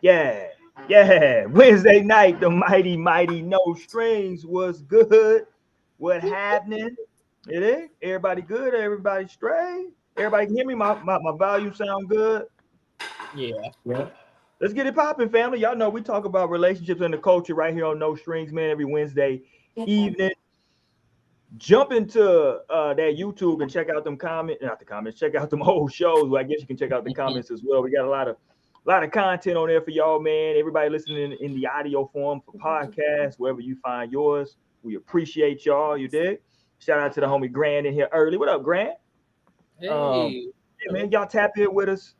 Yeah, yeah. Wednesday night, the mighty no strings was good. What happening? It is. Everybody good? Everybody straight? Everybody can hear me? My volume sound good? Yeah. Yeah. Let's get it popping, family. Y'all know we talk about relationships and the culture right here on No Strings, man, every Wednesday evening. Jump into that YouTube and check out them comments, not the comments, check out them old shows. Well, I guess you can check out the comments as well. We got a lot of content on there for y'all, man. Everybody listening in the audio form for podcasts, wherever you find yours. We appreciate y'all. You dig? Shout out to the homie Grant in here early. What up, Grant? Um, Hey. yeah, man, y'all tap in with us.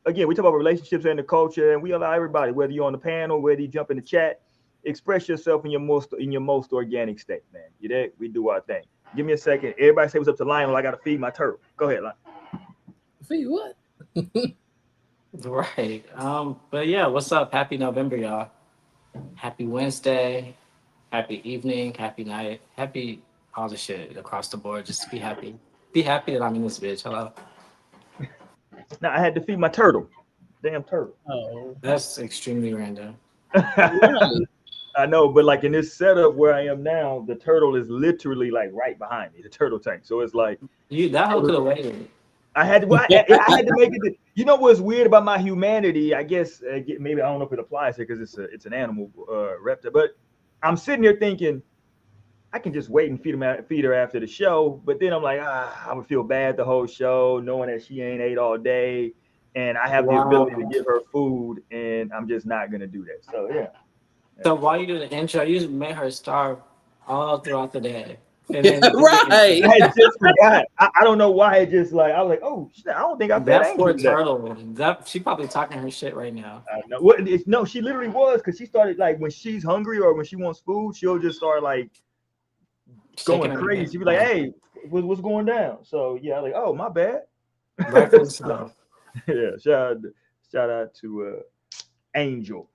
Again, we talk about relationships and the culture, and we allow everybody, whether you're on the panel, whether you jump in the chat, express yourself in your most organic state, man. You dig? We do our thing. Give me a second. Everybody say what's up to Lionel. I gotta feed my turtle. Go ahead, Lionel. See what? Right. But yeah, what's up? Happy November, y'all. Happy Wednesday. Happy evening. Happy night. Happy all the shit across the board. Just be happy. Be happy that I'm in this bitch. Hello. Now I had to feed my turtle. Damn turtle. Oh. That's extremely random. Right. I know, but like in this setup where I am now, the turtle is literally like right behind me, the turtle tank. So it's like That hoe could have waited. I had to, well, I had to make it. You know what's weird about my humanity? I guess maybe I don't know if it applies here because it's an animal reptile. But I'm sitting here thinking I can just wait and feed her after the show. But then I'm like, I would feel bad the whole show, knowing that she ain't ate all day, and I have the ability to Wow. give her food, and I'm just not gonna do that. So yeah. So while you do the intro, you just made her starve all throughout the day. And then you do the Right. intro. I had just forgot. I don't know why it just like I was like, oh shit, I don't think I fed That Angel poor today. turtle. She probably talking her shit right now. I know. No, she literally was because she started like when she's hungry or when she wants food, she'll just start like Shaking going her crazy. head. She'd be like, "Hey, what's going down?" So yeah, I'm like, oh my bad. Rightfully So, so. yeah, shout out to Angel.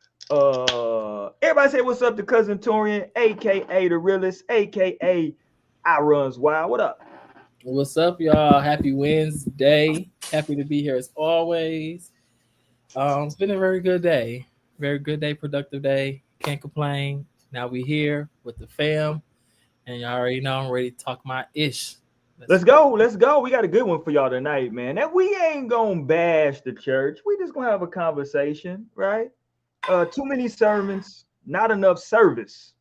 Everybody say what's up to cousin Torian, aka the realist, aka I runs wild. What up? What's up, y'all? Happy Wednesday. Happy to be here as always. It's been a very good day. Very good day, productive day. Can't complain. Now we here with the fam. And y'all already know I'm ready to talk my ish. Let's Let's go. Let's go. We got a good one for y'all tonight, man. And we ain't gonna bash the church. We just gonna have a conversation, right? Too many sermons, not enough service.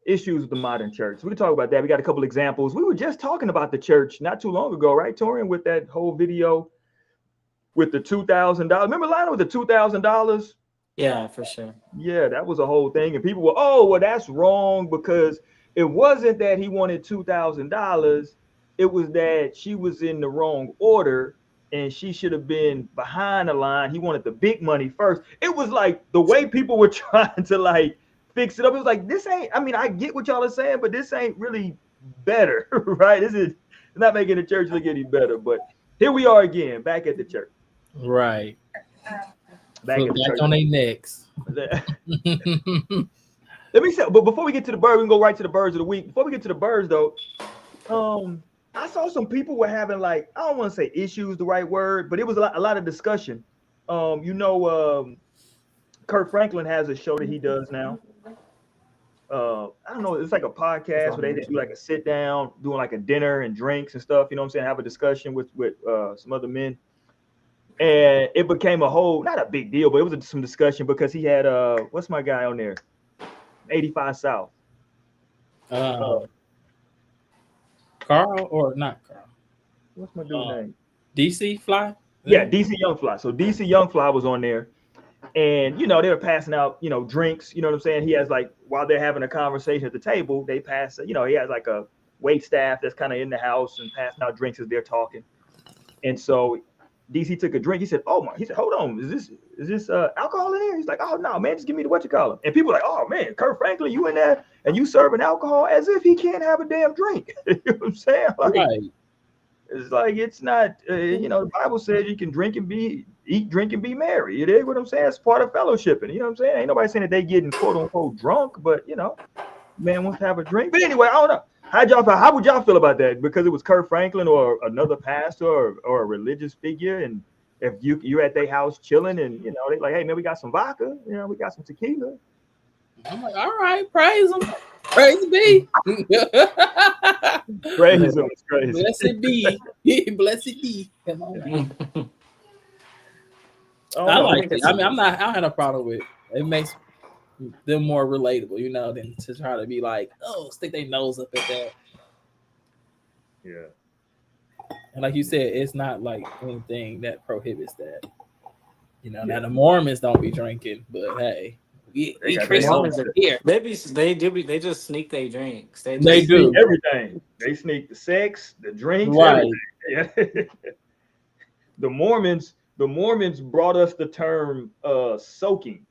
Issues with the modern church. We can talk about that. We got a couple examples. We were just talking about the church not too long ago, right, Torian, with that whole video with the $2,000. Remember Lionel with the $2,000? Yeah, for sure. Yeah, that was a whole thing. And people were, oh, well, that's wrong because it wasn't that he wanted $2,000. It was that she was in the wrong order and she should have been behind the line. He wanted the big money first. It was like the way people were trying to like fix it up. It was like, this ain't, I mean, I get what y'all are saying, but this ain't really better, right? This is it's not making the church look any better. But here we are again, back at the church. right. Back Foot at the back church. on their necks. Let me say, but before we get to the bird, we can go right to the birds of the week. Before we get to the birds, though, I saw some people were having like I don't want to say issues, the right word, but it was a lot of discussion. Kurt Franklin has a show that he does now. I don't know, it's like a podcast where they do like a sit down, doing like a dinner and drinks and stuff. You know what I'm saying? Have a discussion with some other men, and it became a whole not a big deal, but it was some discussion because he had what's my guy on there, 85 South. Uh, Carl or not Carl? what's my dude name? DC Fly? Yeah, DC Young Fly. So DC Young Fly was on there, and they were passing out drinks. You know what I'm saying? He has like while they're having a conversation at the table, they pass. He has like a wait staff that's kind of in the house and passing out drinks as they're talking. And so DC took a drink. He said, "Oh my," he said, "Hold on, is this alcohol in here?" He's like, "Oh no, man, just give me the what you call it." And people are like, "Oh man, Kurt Franklin, you in there and you serving alcohol as if he can't have a damn drink." You know what I'm saying? Like, Right. it's like it's not. The Bible says you can drink and eat, drink and be merry. You dig what I'm saying? It's part of fellowshipping. You know what I'm saying? Ain't nobody saying that they getting quote unquote drunk, but man wants to have a drink. But anyway, I don't know. How would y'all feel about that? Because it was Kurt Franklin or another pastor or a religious figure, and if you're at their house chilling, and they like, hey man, we got some vodka, we got some tequila. I'm like, all right, praise him, praise be, praise him, crazy. Blessed be, blessed be. Come on. I like it. I mean, I don't have a problem with it. It makes them more relatable, than to try to be like, oh, stick their nose up at that. Yeah. And like you said, it's not like anything that prohibits that. Now the Mormons don't be drinking, but hey, we Christians are here. Maybe they just sneak their drinks. They do sneak everything. They sneak the sex, the drinks, right. Everything. The Mormons brought us the term soaking,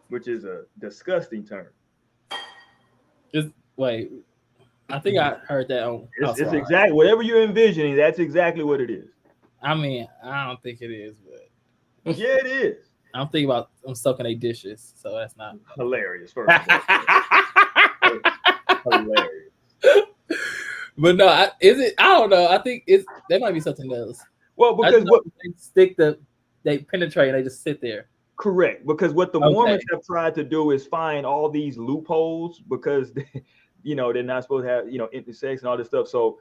which is a disgusting term. Wait, I think I heard that on. It's exactly whatever you're envisioning. That's exactly what it is. I mean, I don't think it is, but yeah, it is. I'm thinking about them soaking their dishes, so that's not hilarious. First hilarious. But no, is it? I don't know. I think there might be something else. Well, because they penetrate and they just sit there. Correct, because what the Mormons have tried to do is find all these loopholes because they're not supposed to have intersex and all this stuff. So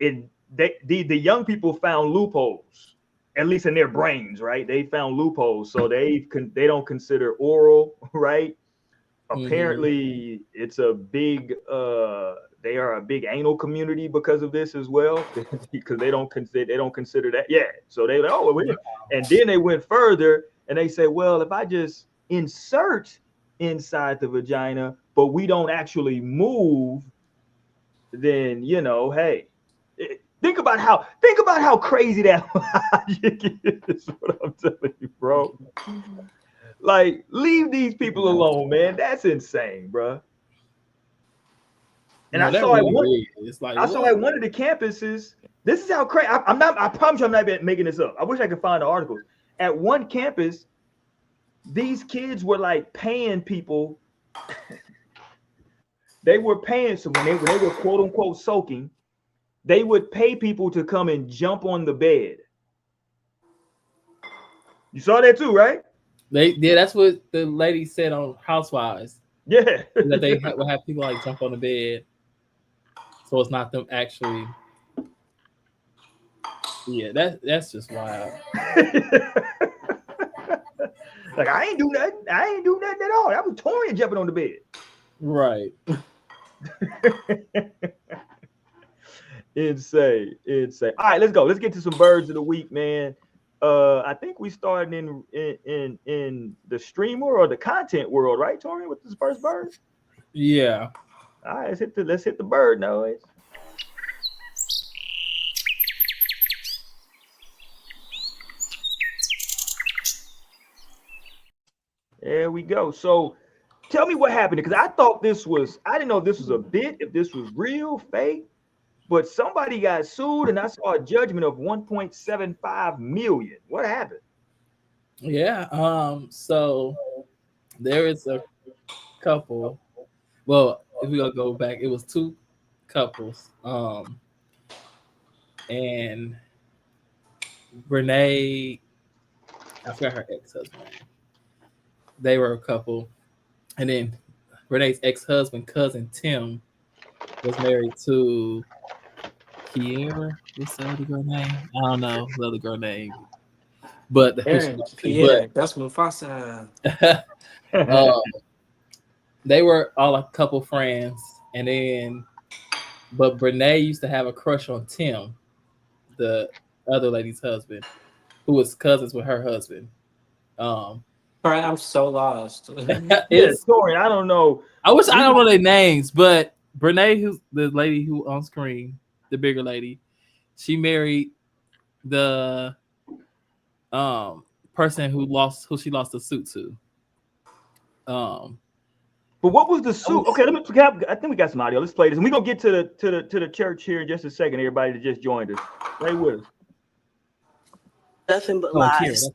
the young people found loopholes, at least in their brains, right? They found loopholes, so they don't consider oral, right? Apparently, it's a big they are a big anal community because of this as well, because they don't consider that. Yeah, so they and then they went further. And they say, well, if I just insert inside the vagina, but we don't actually move, then hey, think about how crazy that logic is. What I'm telling you, bro. Like, leave these people alone, man. That's insane, bro. And I saw at one of the campuses. This is how crazy. I promise you, I'm not making this up. I wish I could find the articles. At one campus, these kids were like paying people. They were paying, so when they were quote unquote soaking, they would pay people to come and jump on the bed. You saw that too, right? That's what the lady said on Housewives. Yeah, that they would have people like jump on the bed, so it's not them actually. Yeah, that's just wild. Like, I ain't do nothing at all. That was Torian jumping on the bed. Right. Insane. All right, let's go. Let's get to some birds of the week, man. I think we started in the streamer or the content world, right, Torian, with this first bird? Yeah. All right, let's hit the bird noise. There we go. So tell me what happened, because I didn't know if this was a bit, if this was real, fake, but somebody got sued and I saw a judgment of 1.75 million. What happened? Yeah. So there is a couple. Well, if we're gonna go back, it was two couples. And Renee, I forgot her ex-husband. They were a couple, and then Renee's ex-husband, cousin Tim, was married to Kiera. What's the other girl name? I don't know the other girl name, but that's Mufasa. They were all a couple friends, but Renee used to have a crush on Tim, the other lady's husband, who was cousins with her husband. Right, I'm so lost. It's story. I don't know. I don't know their names, but Brene, who's the lady who on screen, the bigger lady, she married the person who she lost the suit to. But what was the suit? Okay, I think we got some audio. Let's play this, and we're gonna get to the church here in just a second. Everybody that just joined us, stay with us. Nothing but lies.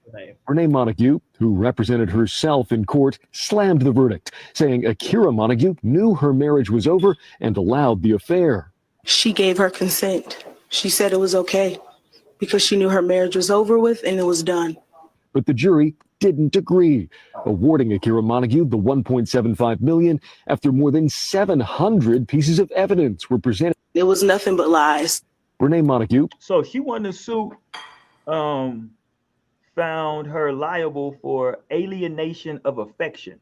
Renee Montague, who represented herself in court, slammed the verdict, saying Akira Montague knew her marriage was over and allowed the affair. She gave her consent. She said it was okay because she knew her marriage was over with and it was done. But the jury didn't agree, awarding Akira Montague the $1.75 million after more than 700 pieces of evidence were presented. It was nothing but lies. Renee Montague. So she won the suit. Found her liable for alienation of affection,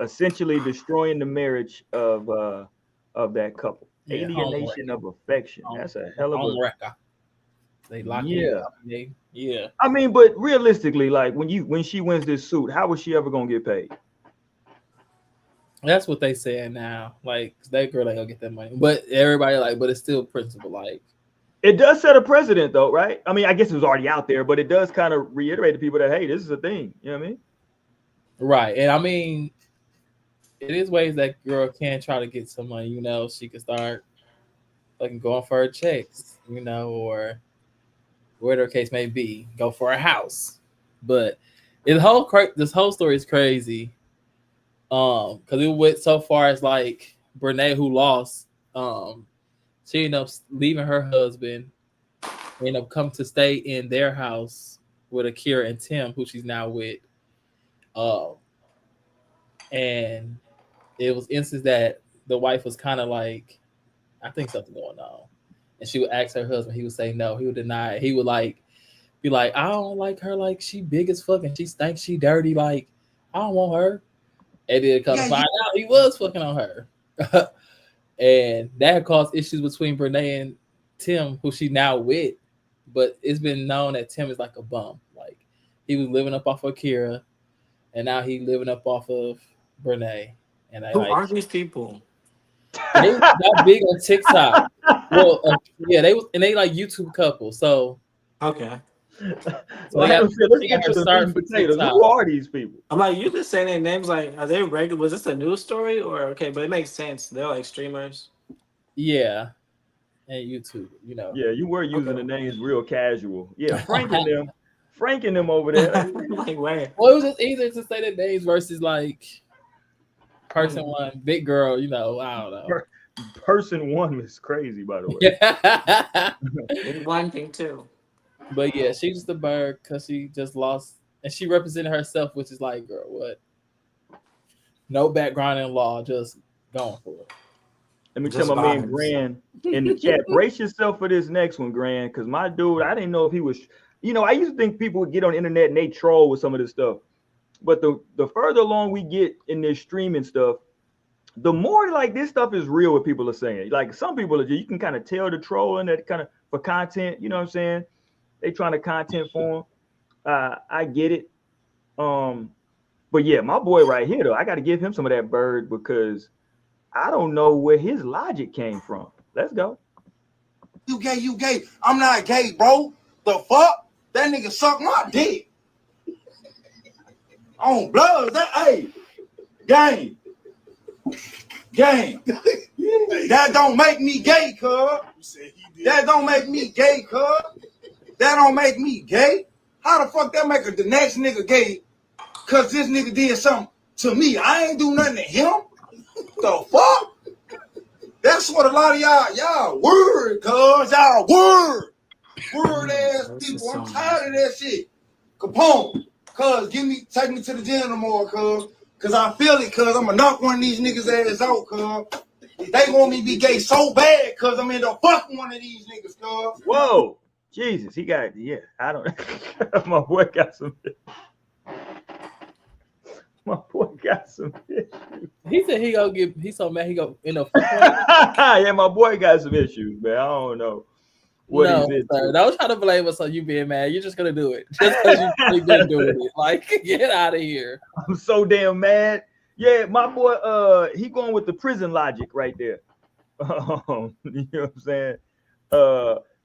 essentially destroying the marriage of that couple. Yeah, alienation of affection. That's a hell of a record. They lock it up. Yeah. I mean, but realistically, like when she wins this suit, how was she ever gonna get paid? That's what they saying now. Like that girl ain't gonna get that money, but everybody but it's still principle. Like it does set a precedent, though, right? I mean, I guess it was already out there, but it does kind of reiterate to people that hey, this is a thing. You know what I mean? Right, and I mean, it is ways that girl can try to get some money. She can start fucking going for her checks, or whatever the case may be, go for a house. But this whole story is crazy. Because it went so far as like Brene, who lost, she ended up leaving her husband, ended up coming to stay in their house with Akira and Tim, who she's now with. And it was instance that the wife was kind of like, I think something going on. And she would ask her husband, he would say no, he would deny it. He would be like, I don't like her, like she big as fuck and she stinks, she dirty, like I don't want her. And then come to find out he was fucking on her. And that caused issues between Brene and Tim, who she now with. But it's been known that Tim is like a bum. Like he was living up off of Akira, and now he living up off of Brene. And who are these people? They got big on TikTok. Well, they like YouTube couple. So okay. So let's get to the potatoes. Who are these people? I'm like, you just saying their names. Like, are they regular? Was this a news story or okay? But it makes sense. They're like streamers. Yeah, and YouTube. Yeah, you were using the names real casual. Yeah, Frank and them over there. Like, where? Well, it was just easier to say the names versus like person one, big girl. I don't know. Person one is crazy, by the way. Yeah. One thing too. But yeah, she's just a bird because she just lost, and she represented herself, which is like, girl, what? No background in law, just going for it. Let me tell my man Gran in the chat, brace yourself for this next one, Gran, because my dude, I didn't know if he was, I used to think people would get on the internet and they troll with some of this stuff. But the further along we get in this streaming stuff, the more like this stuff is real, what people are saying. Like some people are, you can kind of tell the trolling that kind of for content, you know what I'm saying? They trying to content form. I get it. But yeah, my boy right here though, I got to give him some of that bird because I don't know where his logic came from. Let's go. You gay. I'm not gay, bro. The fuck? That nigga suck my dick. On blood, hey, gang. That don't make me gay, cuz. That don't make me gay, cuz. That don't make me gay. How the fuck that make the next nigga gay? Cause this nigga did something to me. I ain't do nothing to him. The fuck? That's what a lot of y'all word, cuz. Y'all word ass people. I'm tired of that shit. Capone. Cuz take me to the gym tomorrow, cuz. Cause I feel it, cuz I'm gonna knock one of these niggas ass out, cuz. They want me to be gay so bad, cuz I'm in the fuck one of these niggas, cuz. Whoa. Jesus, he got I don't my boy got some issues. He said he's so mad he go in a yeah, my boy got some issues, man. I don't know what he's into. Sir, don't try to blame us on you being mad. You're just gonna do it. Just because you've been doing it. Like, get out of here. I'm so damn mad. Yeah, my boy, he going with the prison logic right there. You know what I'm saying?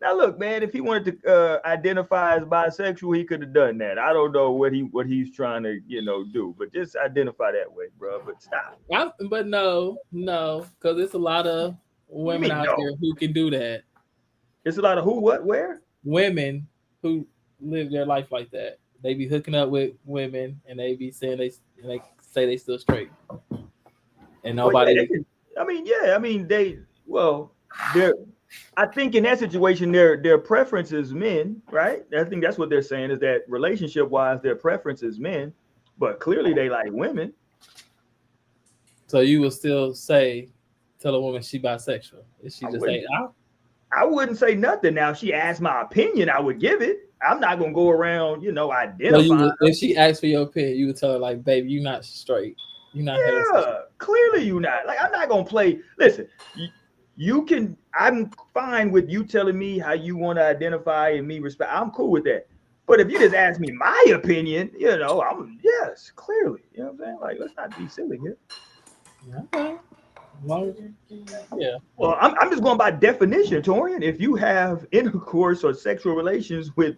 Now look, man, if he wanted to identify as bisexual, he could have done that. I don't know what he's trying to, do, but just identify that way, bro. But stop. But no, because there's a lot of women out there who can do that. It's a lot of who, what, where? Women who live their life like that. They be hooking up with women and they be saying they say they still straight. And nobody. I think in that situation, their preference is men, right? I think that's what they're saying, is that relationship wise, their preference is men, but clearly they like women. So you would still tell a woman she bisexual? Is she just say, I wouldn't say nothing. Now, if she asked my opinion, I would give it. I'm not gonna go around, identifying. So if she asked for your opinion, you would tell her like, baby, you're not straight. You're not heterosexual. Clearly you're not. Like, I'm not gonna play. Listen, I'm fine with you telling me how you want to identify and me respect. I'm cool with that. But if you just ask me my opinion, yes, clearly. You know what I'm saying? Like, let's not be silly here. Okay. Yeah. Well, I'm just going by definition, Torian. If you have intercourse or sexual relations with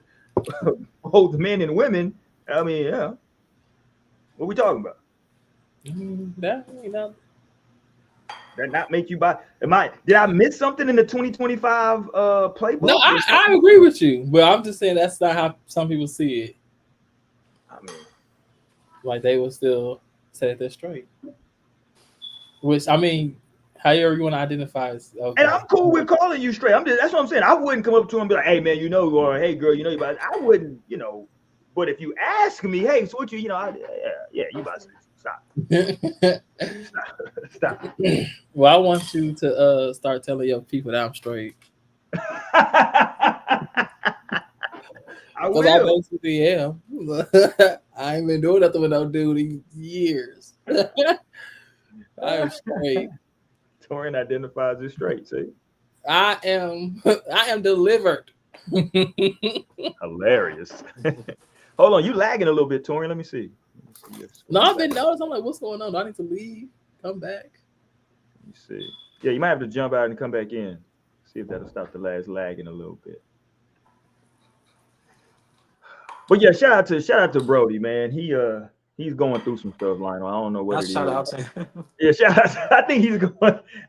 both men and women, I mean, yeah. What we talking about? That not make you buy? Did I miss something in the 2025 playbook? No, I agree with you, but I'm just saying that's not how some people see it. I mean, like they will still say that they're straight. Which, I mean, however you want to identify as. Okay. And I'm cool with calling you straight. That's what I'm saying. I wouldn't come up to him and be like, hey, man, or hey, girl, you about. I wouldn't, But if you ask me, hey, so what you about to stop. Stop. Well, I want you to start telling your people that I'm straight. I will. I basically am. I ain't been doing nothing with no dude in years. I am straight. Torian identifies as straight. See, I am delivered. Hilarious. Hold on, you lagging a little bit, Torian. Let me see. No, I've been noticing. I'm like, what's going on? Do I need to leave? Come back. Let me see. Yeah, you might have to jump out and come back in. See if that'll stop the lagging a little bit. But yeah, shout out to Brody, man. He's going through some stuff, Lionel. I don't know what it is. Shout out to him. Yeah, shout out.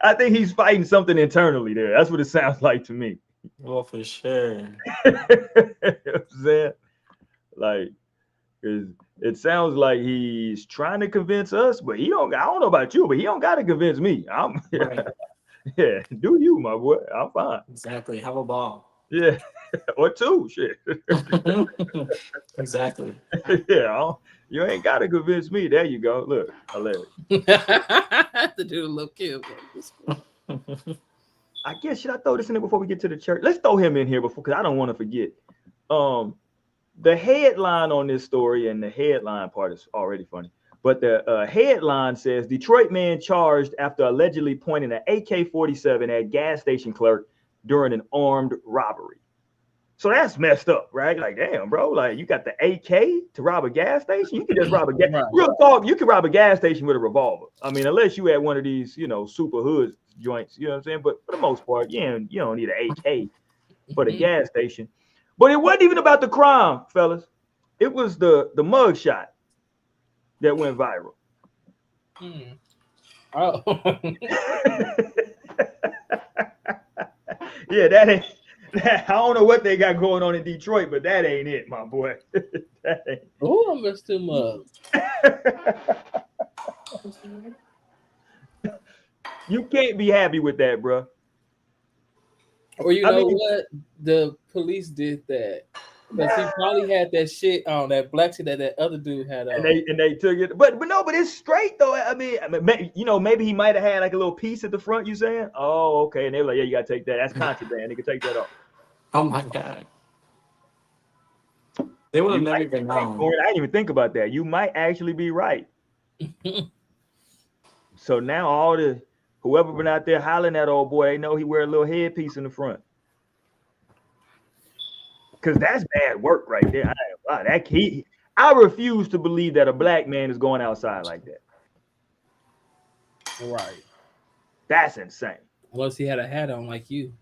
I think he's fighting something internally there. That's what it sounds like to me. Well, for sure. You know what I'm saying? Like, it sounds like he's trying to convince us, but I don't know about you, but he don't got to convince me. Right. Yeah, do you, my boy? I'm fine. Exactly. Have a ball. Yeah, or two, shit. Exactly. Yeah, you ain't got to convince me. There you go. Look, hilarious. To do a little kill. I guess, should I throw this in there before we get to the church? Let's throw him in here because I don't want to forget. The headline on this story, and the headline part is already funny, but the headline says Detroit man charged after allegedly pointing an AK-47 at gas station clerk during an armed robbery. So that's messed up, right? Like, damn, bro, like you got the AK to rob a gas station? You can just rob a gas. Right. Real talk, you can rob a gas station with a revolver. I mean, unless you had one of these, super hood joints, you know what I'm saying? But for the most part, you don't need an AK for the gas station. But it wasn't even about the crime, fellas. It was the mug shot that went viral. Oh. Yeah, that ain't. I don't know what they got going on in Detroit, but that ain't it, my boy. Oh, I missed him up. You can't be happy with that, bro. Or what? The police did that. Because he probably had that shit on, that black shit that other dude had on. And they took it. But it's straight, though. I mean, maybe he might have had like a little piece at the front, you saying? Oh, okay. And they were like, yeah, you got to take that. That's contraband. They can take that off. Oh, my God. They would have never been known. I didn't even think about that. You might actually be right. So now whoever been out there hollering at old boy, they know he wear a little headpiece in the front. Because that's bad work right there. I refuse to believe that a black man is going outside like that. Right. That's insane. Unless he had a hat on like you.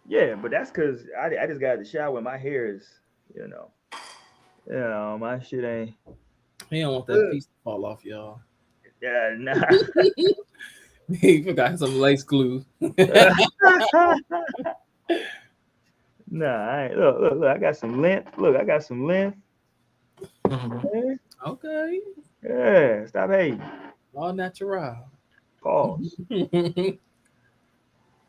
Yeah, but that's because I just got out of the shower and my hair is, my shit ain't. He don't want that piece to fall off, y'all. Yeah, nah. He forgot some lace glue. Nah, I ain't. Look, I got some length. Look, I got some length. Mhm. Okay. Yeah, stop hating. All natural. Pause.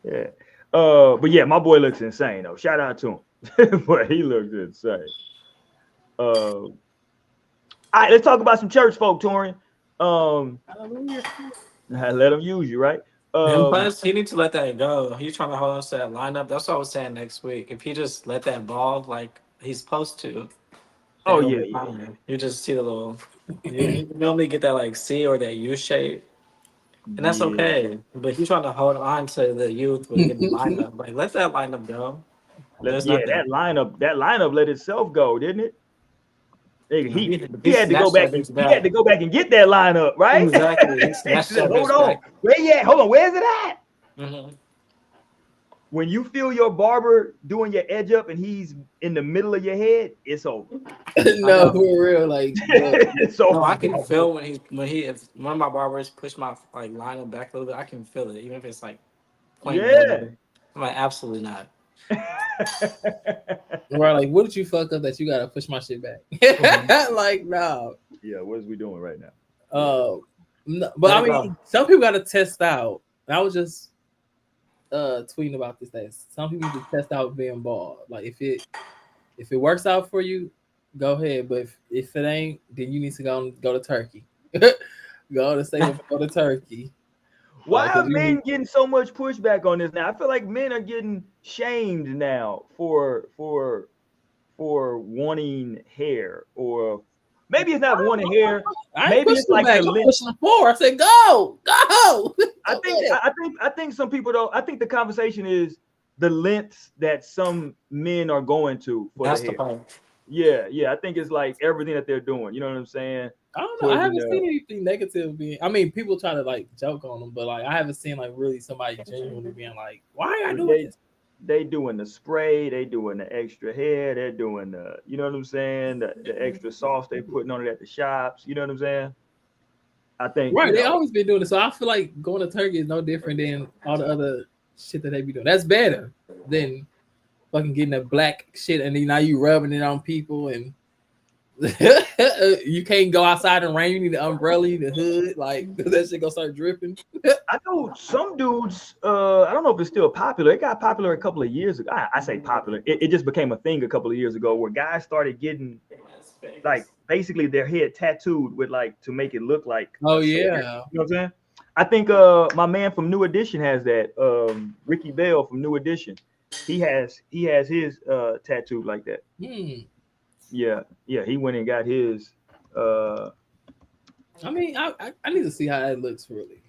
Yeah. But yeah, my boy looks insane though. Shout out to him. But he looks insane. All right, let's talk about some church folk, Torian. Hallelujah. Let them use you, right? And plus, he needs to let that go. He's trying to hold us to that lineup. That's what I was saying next week. If he just let that ball like he's supposed to, then Oh he'll yeah, be yeah, fine. You just see the little. yeah, You normally get that like C or that U shape, and that's yeah. okay. But he's trying to hold on to the youth with getting lineup. Like let that lineup go. There's Yeah, nothing. that lineup let itself go, didn't it? Nigga, No, he he had to go snatched back that and bitch back. get that lineup, right? Exactly. He He snatched said, that hold bitch on, back. where you at? Hold on, where's it at? Hmm. When you feel your barber doing your edge up and he's in the middle of your head, it's over. I No, know. for real. Like, It's No, I over. can feel if one of my barbers push my like lineup back a little bit. I can feel it, even if it's like point Yeah. millimeter. I'm like, absolutely not. right, like, what did you fuck up that you gotta push my shit back? Like, no. Yeah, what is we doing right now? No, but Let I it mean, go. some people gotta test out. I was just tweeting about this day. Some people need to test out being bald. Like, if it works out for you, go ahead. But if it ain't, then you need to go to Turkey. Go to state, go to Turkey. Why are Because you need. men getting so much pushback on this now? I feel like men are getting shamed now for wanting hair, or maybe it's not wanting hair. I ain't Maybe pushing it's them like the back. I'm length. pushing them forward. I said, go. I Go think get it. I think some people don't. I think the conversation is the lengths that some men are going to for the That's the hair. part. Yeah. I think it's like everything that they're doing. You know what I'm saying? I don't know. I Putting haven't seen anything negative being. I mean, people try to like joke on them, but like I haven't seen like really somebody genuinely being like, "Why are you doing this?" they doing the spray, they doing the extra hair, they're doing the, you know what I'm saying, the extra sauce they putting on it at the shops. You know what I'm saying? I think Right? They always been doing it, so I feel like going to Turkey is no different than all the other shit that they be doing. That's better than fucking getting that black shit and then now you rubbing it on people and you can't go outside in the rain. You need the umbrella, you need the hood, like that shit gonna start dripping. I know some dudes. I don't know if it's still popular. It got popular a couple of years ago. I say popular. It just became a thing a couple of years ago where guys started getting like basically their head tattooed with like to make it look like. Oh a soldier. yeah, You know what I'm saying? I think my man from New Edition has that. Ricky Bell from New Edition. He has his tattooed like that. Yeah. He went and got his. I mean, I need to see how that looks really.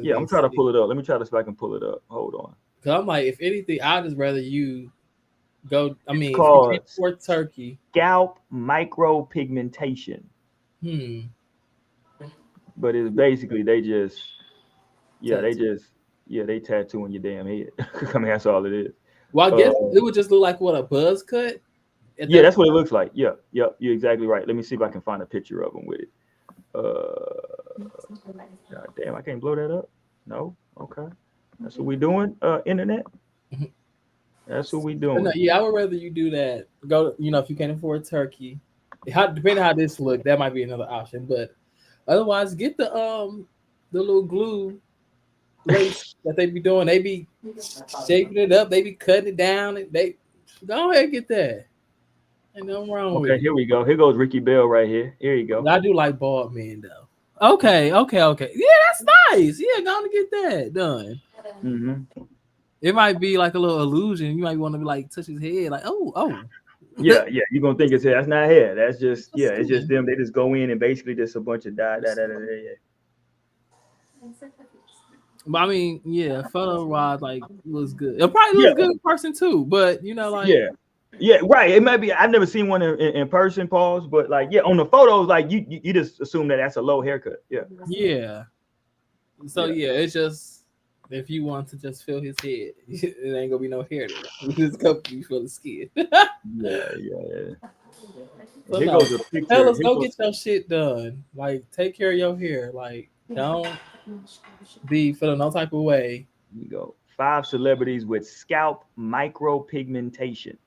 Yeah, I'm trying to pull it up. Let me try to see if I can pull it up. Hold on. Cause I'm like, if anything, I'd just rather you go. I mean, if you Called can't afford Turkey, scalp micropigmentation. But it's basically they just they tattooing your damn head. I mean that's all it is. Well, I guess it would just look like what a buzz cut. Yeah, that's what it looks like. Yeah, you're exactly right. Let me see if I can find a picture of them with it. God damn, I can't blow that up. No, okay, that's what we doing. Internet. That's what we doing. No, yeah, I would rather you do that. Go, if you can't afford Turkey, depending on how this look, that might be another option. But otherwise, get the little glue lace that they be doing. They be shaping it up. They be cutting it down. And they go ahead and get that. Ain't nothing wrong with it. Here we go. Here goes Ricky Bell right here. Here you go. I do like bald men though. Okay. Yeah, that's nice. Yeah, go on to get that done. Mm-hmm. It might be like a little illusion. You might want to be like touch his head, like oh. Yeah. You're gonna think it's hair. That's not hair. That's just it's just them. They just go in and basically just a bunch of dye. But I mean, yeah, photo wise, like looks good. It probably looks good in person too. But like yeah, right. It might be. I've never seen one in person, pause. But like, yeah, on the photos, like you just assume that that's a low haircut. Yeah. Yeah. So yeah, it's just if you want to just feel his head, it ain't gonna be no hair there. You just go you feel the skin. Yeah. So Here no, goes a picture. fellas, Here go goes, get your shit done. Like, take care of your hair. Like, don't be feeling no type of way. here you go. 5 celebrities with scalp micropigmentation.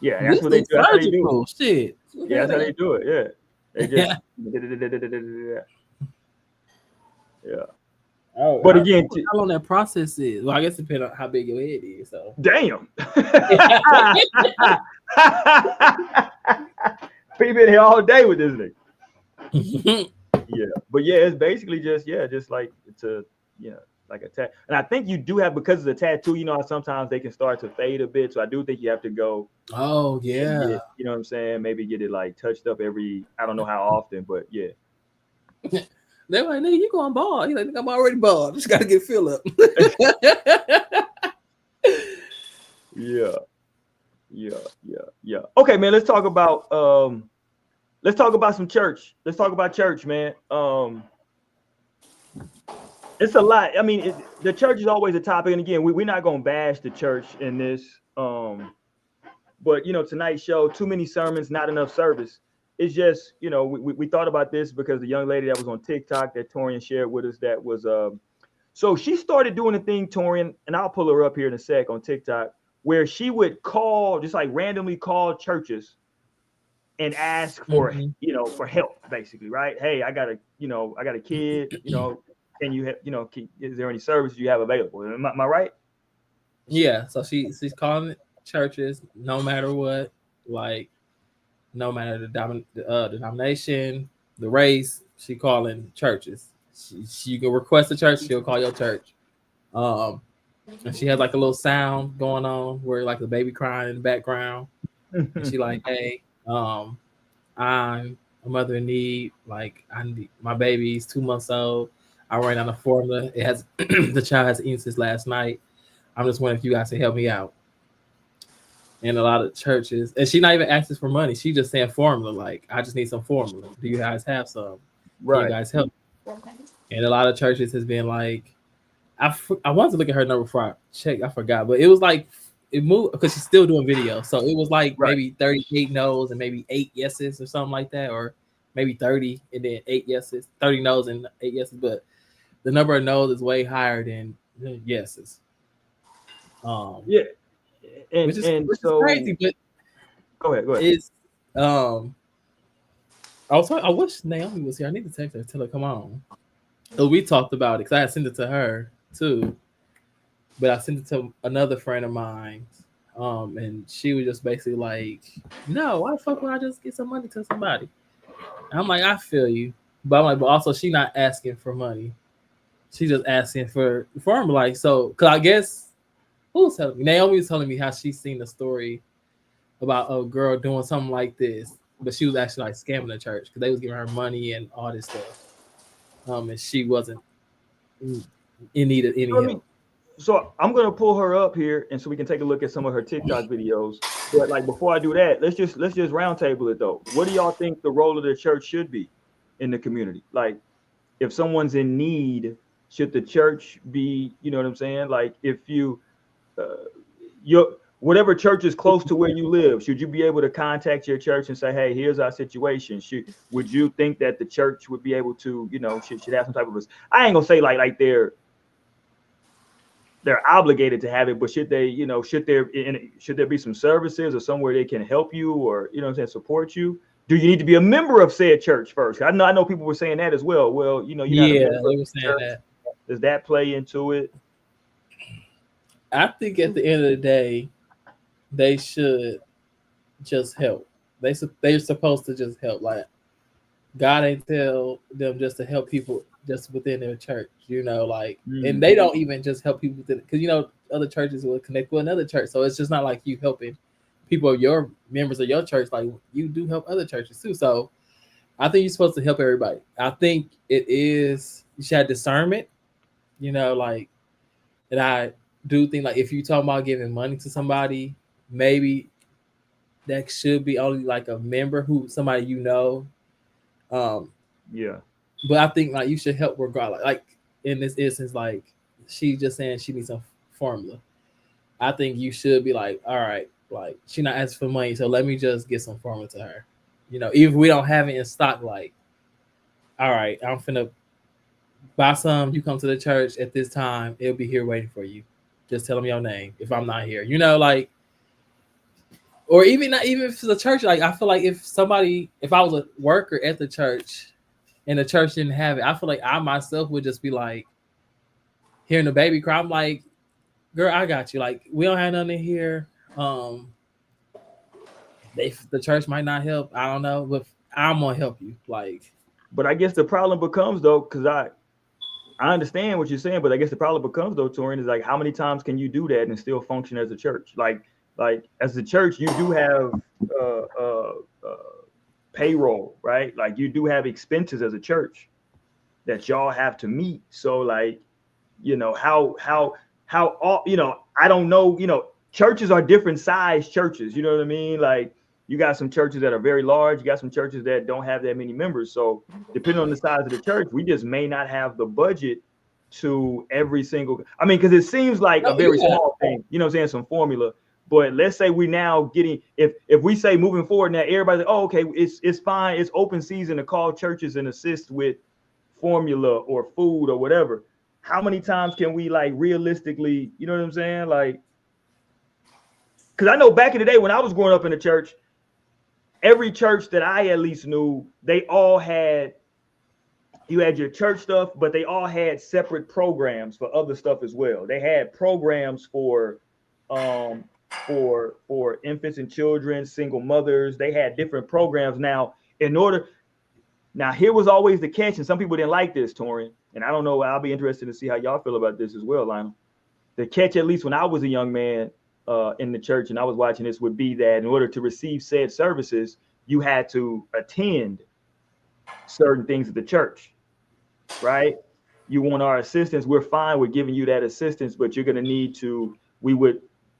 Yeah, that's This what they is do. That's how they do it. surgical shit. Yeah, that's how they do it. Yeah, they just yeah. Oh, But again, how long that process is? Well, I guess it depends on how big your head is. So, damn. We've been here all day with this nigga. Yeah, but yeah, it's basically just like it's a like a tat. And I think you do have, because of the tattoo, you know how sometimes they can start to fade a bit. So I do think you have to go. oh yeah, Get, you know what I'm saying? Maybe get it like touched up every, I don't know how often, but yeah. they're like, nigga, you going bald? He's like, I'm already bald. Just gotta get fill up. Yeah. Okay, man. Let's talk about some church. Let's talk about church, man. It's a lot. I mean, the church is always a topic, and again, we're not gonna bash the church in this. But tonight's show, too many sermons, not enough service. It's just, we thought about this because the young lady that was on TikTok that Torian shared with us, that was so she started doing a thing, Torian, and I'll pull her up here in a sec on TikTok, where she would just like randomly call churches and ask for for help, basically, right? Hey, I got a kid, can you is there any services you have available? Am I right? Yeah, so she's calling churches no matter what, like no matter the denomination, the race. She calling churches. She can request a church. She'll call your church. And she has like a little sound going on where like the baby crying in the background. And she like, hey, I'm a mother in need. Like I need my baby's 2 months old. I ran out of formula. It has the child has eaten since last night. I'm just wondering if you guys can help me out. And a lot of churches, and she's not even asking for money. She just saying formula. Like, I just need some formula. Do you guys have some? Right. Can you guys help? And a lot of churches has been like, I wanted to look at her number before I checked. I forgot, but it was like it moved because she's still doing video. So it was like maybe 38 no's and maybe 8 yeses or something like that, or maybe 30 and then 8 yeses, 30 no's and 8 yeses. But the number of no's is way higher than yeses. Yeah. Which is crazy, but go ahead. It's I wish Naomi was here. I need to text her, tell her come on. So we talked about it because I had sent it to her too, but I sent it to another friend of mine, and she was just basically like, "No, why the fuck would I just get some money to somebody?" And I'm like, I feel you, but I'm like, but also she not asking for money. She just asking for formula. Like, so, because I guess. Who was telling me? Naomi was telling me how she seen the story about a girl doing something like this, but she was actually like scamming the church because they was giving her money and all this stuff. And she wasn't in need of any help. So I'm gonna pull her up here, and so we can take a look at some of her TikTok videos. But like before I do that, let's just roundtable it though. What do y'all think the role of the church should be in the community? Like, if someone's in need, should the church be? You know what I'm saying? Like, if you whatever church is close to where you live, should you be able to contact your church and say, hey, here's our situation? Would you think that the church would be able to, should have some type of I ain't gonna say like they're obligated to have it, but should they, should there be some services or somewhere they can help you or support you? Do you need to be a member of said church first? I know people were saying that as well. Well, you're not a member they were saying that. Does that play into it? I think at the end of the day, they should just help. They're supposed to just help. Like, God ain't tell them just to help people just within their church, and they don't even just help people because other churches will connect with another church. So it's just not like you helping people, your members of your church, like you do help other churches too. So I think you're supposed to help everybody. I think you should have discernment, and I do think like if you talk about giving money to somebody, maybe that should be only like a member somebody Yeah. But I think like you should help regardless. Like in this instance, like she just saying she needs some formula. I think you should be like, all right, like she not asking for money, so let me just get some formula to her. You know, even if we don't have it in stock, like, all right, I'm finna buy some. You come to the church at this time, it'll be here waiting for you. Just tell them your name if I'm not here. You know, like, or even not even if the church. Like, I feel like if I was a worker at the church and the church didn't have it, I feel like I myself would just be like, hearing the baby cry, I'm like, girl, I got you. Like, we don't have nothing here. The church might not help. I don't know, but I'm gonna help you. Like, But I guess the problem becomes though, because I understand what you're saying, but I guess the problem becomes though, Torian, is like how many times can you do that and still function as a church? Like as a church, you do have uh, uh, uh, payroll, right? Like you do have expenses as a church that y'all have to meet. So like, you know, how all, you know, I don't know, you know, churches are different size churches. You know what I mean? Like you got some churches that are very large. You got some churches that don't have that many members. So depending on the size of the church, we just may not have the budget to every single. I mean, because it seems like a very small thing. You know what I'm saying? Some formula. But let's say we now getting if we say moving forward now, everybody's like, oh, okay, it's fine. It's open season to call churches and assist with formula or food or whatever. How many times can we like realistically, you know what I'm saying? Like, because I know back in the day when I was growing up in the church, every church that I at least knew, they all had, you had your church stuff, but they all had separate programs for other stuff as well. They had programs for infants and children, single mothers. They had different programs. Now here was always the catch, and some people didn't like this, Torian, and I don't know. I'll be interested to see how y'all feel about this as well, Lionel. The catch, at least when I was a young man in the church and I was watching this, would be that in order to receive said services, you had to attend certain things at the church, right? You want our assistance, we're fine with giving you that assistance, but you're going to need to,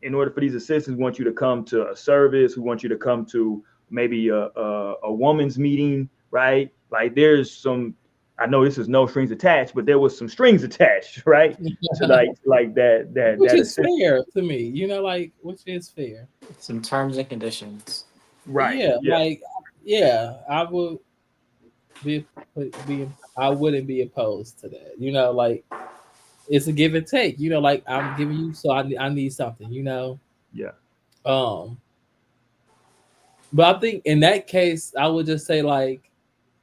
in order for these assistants, we want you to come to a service. We want you to come to maybe a woman's meeting, right? Like there's some, I know this is no strings attached, but there was some strings attached, right? To like that which that is fair to me, you know, like which is fair. Some terms and conditions. Right. Yeah. Like, yeah, I would I wouldn't be opposed to that. You know, like it's a give and take. You know, like I'm giving you, so I need something. You know. Yeah. But I think in that case, I would just say like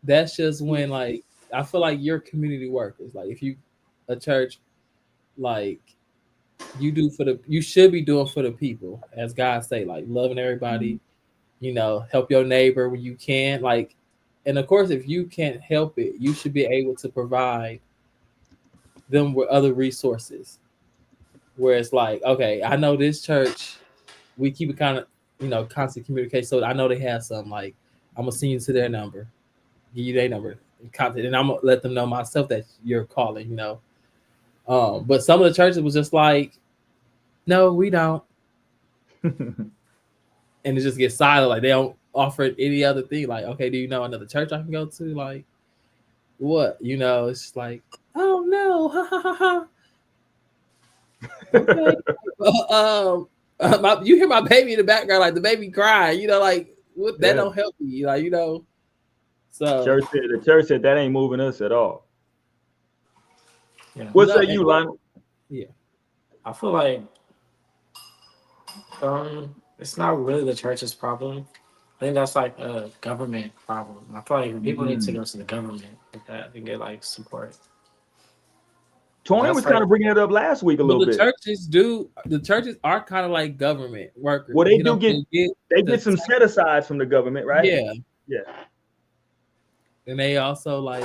that's just when like I feel like you're community workers. Like if you a church, like you should be doing for the people, as God say, like loving everybody. You know, help your neighbor when you can. Like, and of course, if you can't help it, you should be able to provide them with other resources. Where it's like, okay, I know this church, we keep it kind of, you know, constant communication. So I know they have some. Like, I'm gonna send you to their number, give you their number, contact, and I'm gonna let them know myself that you're calling. You know, but some of the churches was just like, no, we don't, and it just gets silent. Like they don't offer any other thing. Like, okay, do you know another church I can go to? Like, what? You know, it's just like, oh no, ha ha ha ha. Okay. You hear my baby in the background, like the baby crying. You know, like that don't help me. Like, you know, so the church said that ain't moving us at all. Yeah. What say you, Lionel? Yeah, I feel like it's not really the church's problem. I think that's like a government problem. I feel like people need to go to the government with that and get like support. Torian was kind of bringing it up last week a little bit. The churches are kind of like government workers. Well, they get some set asides from the government, right? Yeah. And they also like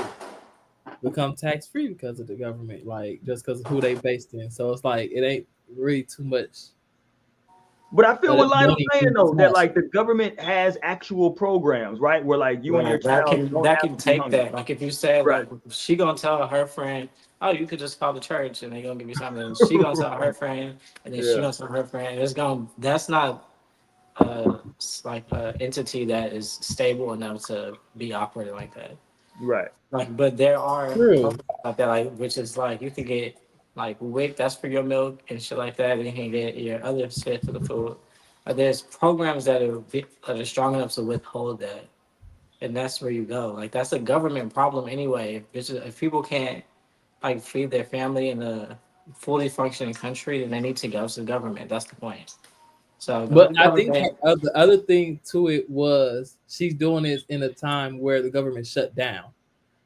become tax free because of the government, like just because of who they based in. So it's like it ain't really too much. But I feel what Lionel's saying though, that like the government has actual programs, right? Where like you and your child can take that. Like if you say like she gonna tell her friend, oh, you could just call the church and they gonna give you something. And she gonna tell her friend, and then she gonna tell her friend. That's not like an entity that is stable enough to be operating like that. Right. Like, but there are like that, like which is like you could get like WIC, that's for your milk and shit like that. And you can get your other shit for the food. There's programs that are strong enough to withhold that, and that's where you go. Like that's a government problem anyway. If people can't like feed their family in a fully functioning country, then they need to go to the government. That's the point. So go to But the I think government. the other thing to it was she's doing this in a time where the government shut down,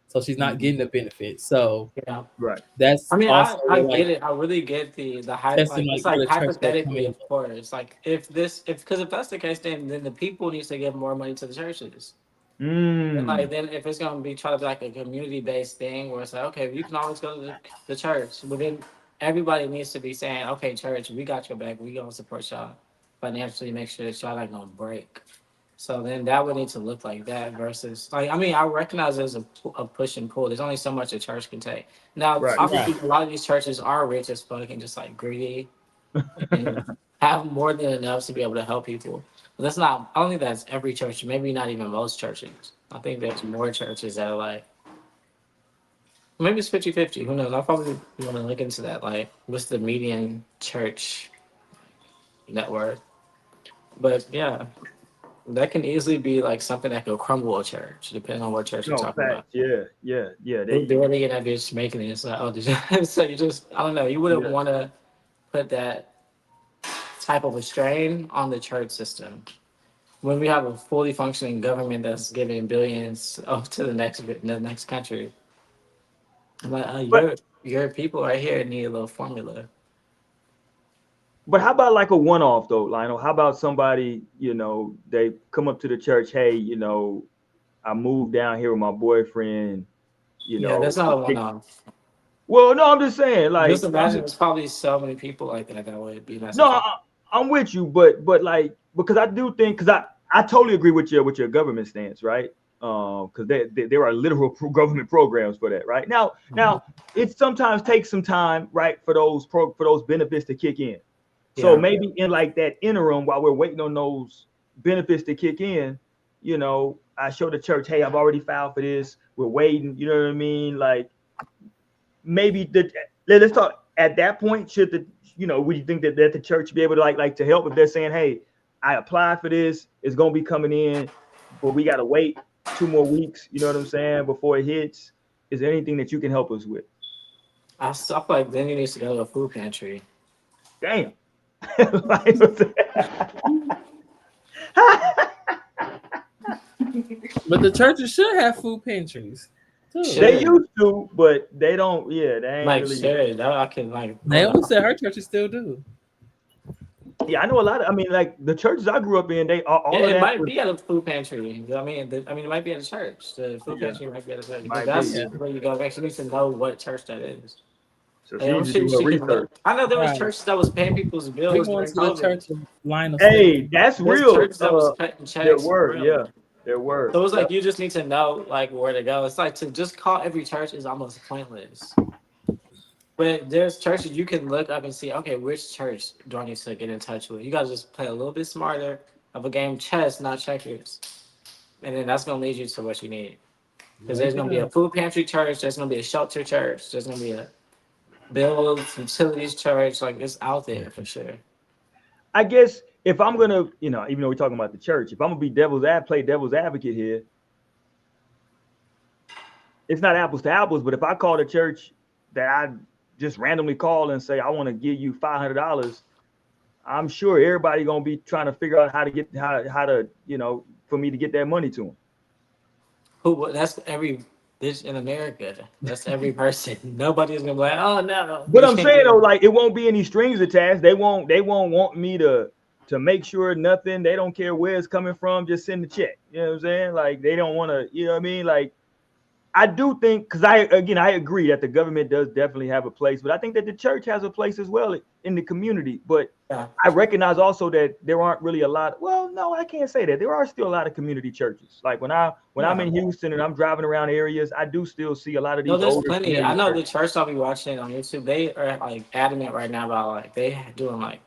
so she's not getting the benefits. So Yeah. Right. that's I mean, also I like get it. I really get the high. testing Like it's like like for the church that come hypothetically, in. of course. Like if that's the case, then the people needs to give more money to the churches. And Mm. like then if it's gonna be try to be like a community based thing where it's like okay, you can always go to the church, but then everybody needs to be saying okay, church, we got your back. We gonna support y'all financially. Make sure that y'all not gonna break. So then that would need to look like that versus like I mean I recognize there's a push and pull. There's only so much a church can take. Now Right. obviously a lot of these churches are rich as fuck and just like greedy and have more than enough to be able to help people. But that's not. I don't think that's every church. Maybe not even most churches. I think there's more churches that are like maybe it's 50-50. Who knows? I'll probably want to look into that. Like what's the median church net worth? But yeah. That can easily be like something that could crumble a church, depending on what church you're No, talking about. facts. Yeah, yeah, yeah. They They, barely get that bitch making it. It's like, oh, did you? So you just, I don't know. You wouldn't yeah. want to put that type of a strain on the church system when we have a fully functioning government that's giving billions to the next country. I'm like, But your people right here need a little formula. but how about like a one-off though, Lionel? How about somebody, they come up to the church, hey, I moved down here with my boyfriend, you Yeah, that's know. not a one-off. Well, no, I'm just saying, Just like, imagine there's probably so many people like that would be no, messing. I'm with you, but like because I do think because I totally agree with your government stance, right? Because there are literal government programs for that, right? Now it sometimes takes some time, right, for those benefits to kick in. So Yeah. maybe in like that interim, while we're waiting on those benefits to kick in, I show the church, hey, I've already filed for this. We're waiting. You know what I mean? Like maybe let's talk at that point. Should would you think that the church be able to like to help if they're saying, hey, I applied for this, it's gonna be coming in, but we gotta wait 2 more weeks. You know what I'm saying before it hits. Is there anything that you can help us with? I feel like then you need to go to a food pantry. Damn. But the churches should have food pantries too. They used to, but they don't. Yeah, they ain't Like really. shit, that I can like. Naomi said her churches still do. Yeah, I know a lot of. I mean, like the churches I grew up in, they all Yeah, of it that might was, be at a food pantry. I mean, it might be at a church. The food yeah, pantry might be at a church. But might that's be. where you go. Actually, need to know what church that is. So Like, she I'm needs to sure do her she can research. look. I know there was Right. churches that was paying people's We bills going during to the church COVID. of Lionel Hey, State. that's There's real. churches that was cutting There checks for were, real. yeah, there were. So it was Yeah. like you just need to know like where to go. It's like to just call every church is almost pointless. But there's churches you can look up and see, okay, which church do I need to get in touch with? You gotta just play a little bit smarter of a game chess, not checkers. And then that's gonna lead you to what you need. Because there's gonna be a food pantry church, there's gonna be a shelter church, there's gonna be a bills, utilities church, like it's out there for sure. I guess if I'm gonna, even though we're talking about the church, if I'm gonna be play devil's advocate here, it's not apples to apples. But if I call the church that I just randomly call and say I want to give you $500, I'm sure everybody gonna be trying to figure out how to for me to get that money to them. That's every bitch in America. That's every person. Nobody's gonna be like, oh no. But you I'm can't saying do though, it. like it won't be any strings attached. They won't want me to make sure nothing. They don't care where it's coming from. Just send the check. You know what I'm saying? Like they don't want to. You know what I mean? Like I do think because I agree that the government does definitely have a place, but I think that the church has a place as well in the community. But Yeah. I recognize also that there aren't really a lot. Well, no, I can't say that. There are still a lot of community churches. Like when I'm in Houston and I'm driving around areas, I do still see a lot of No, these there's older plenty. community I know the churches. church I'll be watching on YouTube. They are like adamant right now about like they doing like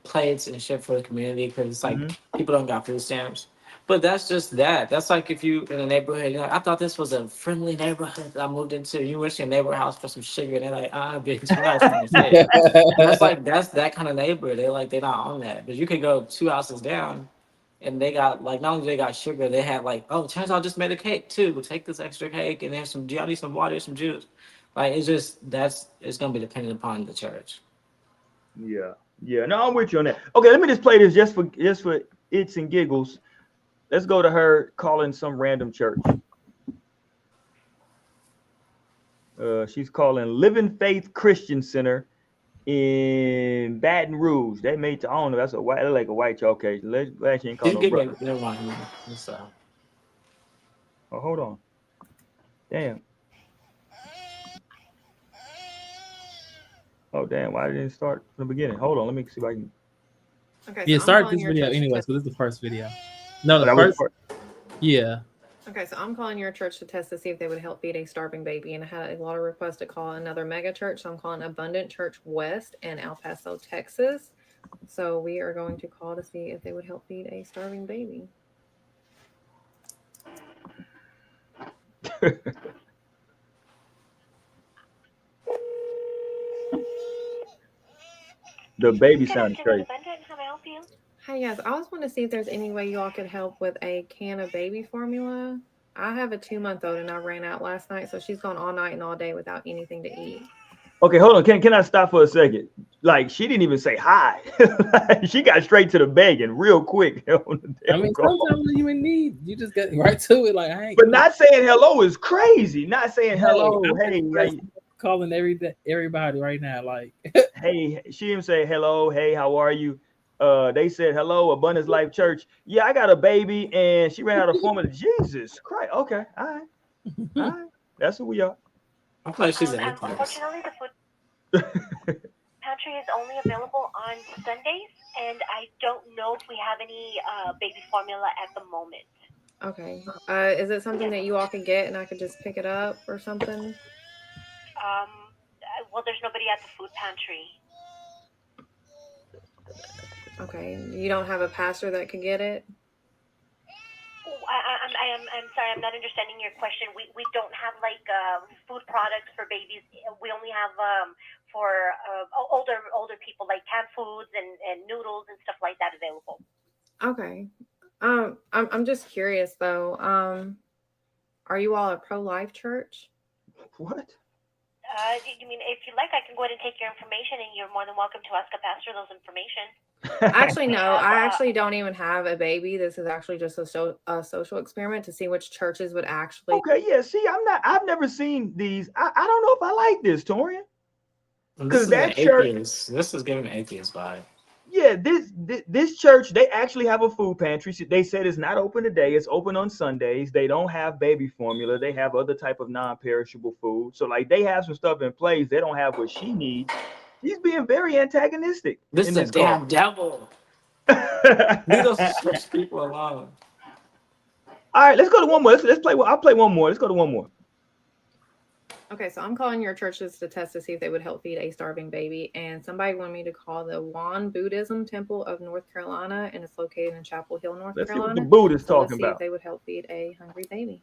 plates and shit for the community because it's like Mhm. people don't got food stamps. But that's just that. That's like if you in a neighborhood, you're like, I thought this was a friendly neighborhood that I moved into. You went to your neighborhood house for some sugar, and they're like, bitch, we're not trying to say. That's that kind of neighbor. They're not on that. But you could go 2 houses down, and they got like not only they got sugar, they had like, oh, turns out I just made a cake too. We'll take this extra cake, and there's some. Do y'all need some water, some juice? Like it's gonna be dependent upon the church. Yeah. No, I'm with you on that. Okay, let me just play this just for its and giggles. Let's go to her calling some random church. She's calling Living Faith Christian Center in Baton Rouge. They made, I don't know, that's like a white church. Okay, glad she ain't call no brother. Never mind. Oh, hold on. Damn. Oh, damn. Why didn't it start from the beginning? Hold on. Let me see if I can. Okay. So start this video anyway. So this is the first video. No, the first. Yeah. Okay, so I'm calling your church to test to see if they would help feed a starving baby. And I had a lot of requests to call another mega church. So I'm calling Abundant Church West in El Paso, Texas. So we are going to call to see if they would help feed a starving baby. The baby sounded crazy. How may I help you? Hi, yes. I was wanting to see if there's any way y'all could help with a can of baby formula. I have a 2-month-old and I ran out last night, so she's gone all night and all day without anything to eat. Okay, hold on. Can I stop for a second? Like, she didn't even say hi. She got straight to the begging real quick. I mean, sometimes you in need, you just get right to it. Like, I ain't. But not saying hello is crazy. Not saying hello. Hey, calling everybody right now. Like, hey, she didn't say hello. Hey, how are you? They said hello, Abundance Life Church. Yeah, I got a baby, and she ran out of formula. Jesus Christ. Okay, all right. That's who we are. I feel like she's an unfortunately, the food pantry is only available on Sundays, and I don't know if we have any baby formula at the moment. Okay. Is it something that you all could get and I could just pick it up or something? Well, there's nobody at the food pantry. Okay. You don't have a pastor that could get it? I'm sorry, I'm not understanding your question. We don't have like food products for babies. We only have for older people, like canned foods and noodles and stuff like that available. Okay. I'm just curious though. Are you all a pro-life church? What? You mean if you like, I can go ahead and take your information, and you're more than welcome to ask a pastor those information. Actually, no. I actually don't even have a baby. This is actually just a social experiment to see which churches would actually. Okay, yeah. See, I've never seen these. I don't know if I like this, Torian. Because that church. This is giving an atheist vibe. Yeah, this church, they actually have a food pantry. They said it's not open today. It's open on Sundays. They don't have baby formula. They have other type of non-perishable food. So like they have some stuff in place. They don't have what she needs. She's being very antagonistic. This is a damn devil. Leave those people alone. All right, let's go to one more. Let's play. I'll play one more. Let's go to one more. Okay, so I'm calling your churches to test to see if they would help feed a starving baby. And somebody wanted me to call the Wan Buddhism Temple of North Carolina, and it's located in Chapel Hill, North Carolina. Let's see what the Buddhists talking let's see about. If they would help feed a hungry baby.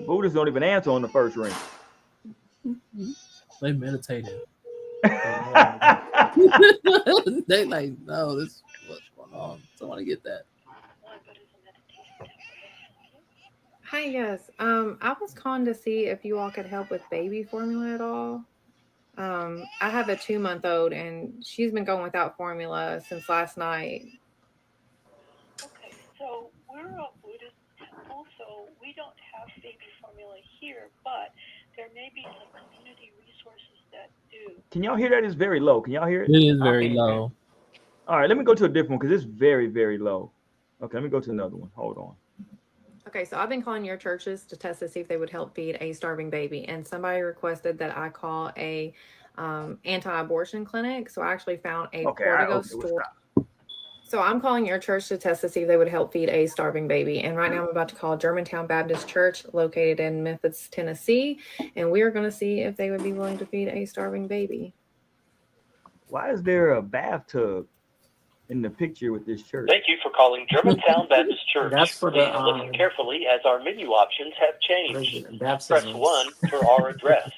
Buddhists don't even answer on the first ring. They meditated. They like, no, this what's going on. I want to get that. Hi, yes. I was calling to see if you all could help with baby formula at all. I have a 2-month-old and she's been going without formula since last night. Okay, so we're a Buddhist temple, so we don't have baby formula here, but there may be some community resources that do. Can y'all hear that? It's very low. Can y'all hear it? It is very low. All right, let me go to a different one because it's very, very low. Okay, let me go to another one. Hold on. Okay, so I've been calling your churches to test to see if they would help feed a starving baby, and somebody requested that I call a anti-abortion clinic. So I actually found a Portico store. So I'm calling your church to test to see if they would help feed a starving baby. And right now I'm about to call Germantown Baptist Church located in Memphis, Tennessee. And we are going to see if they would be willing to feed a starving baby. Why is there a bathtub in the picture with this church? Thank you for calling Germantown Baptist Church. That's for Please the listen carefully as our menu options have changed. Press baptisms. 1 for our address.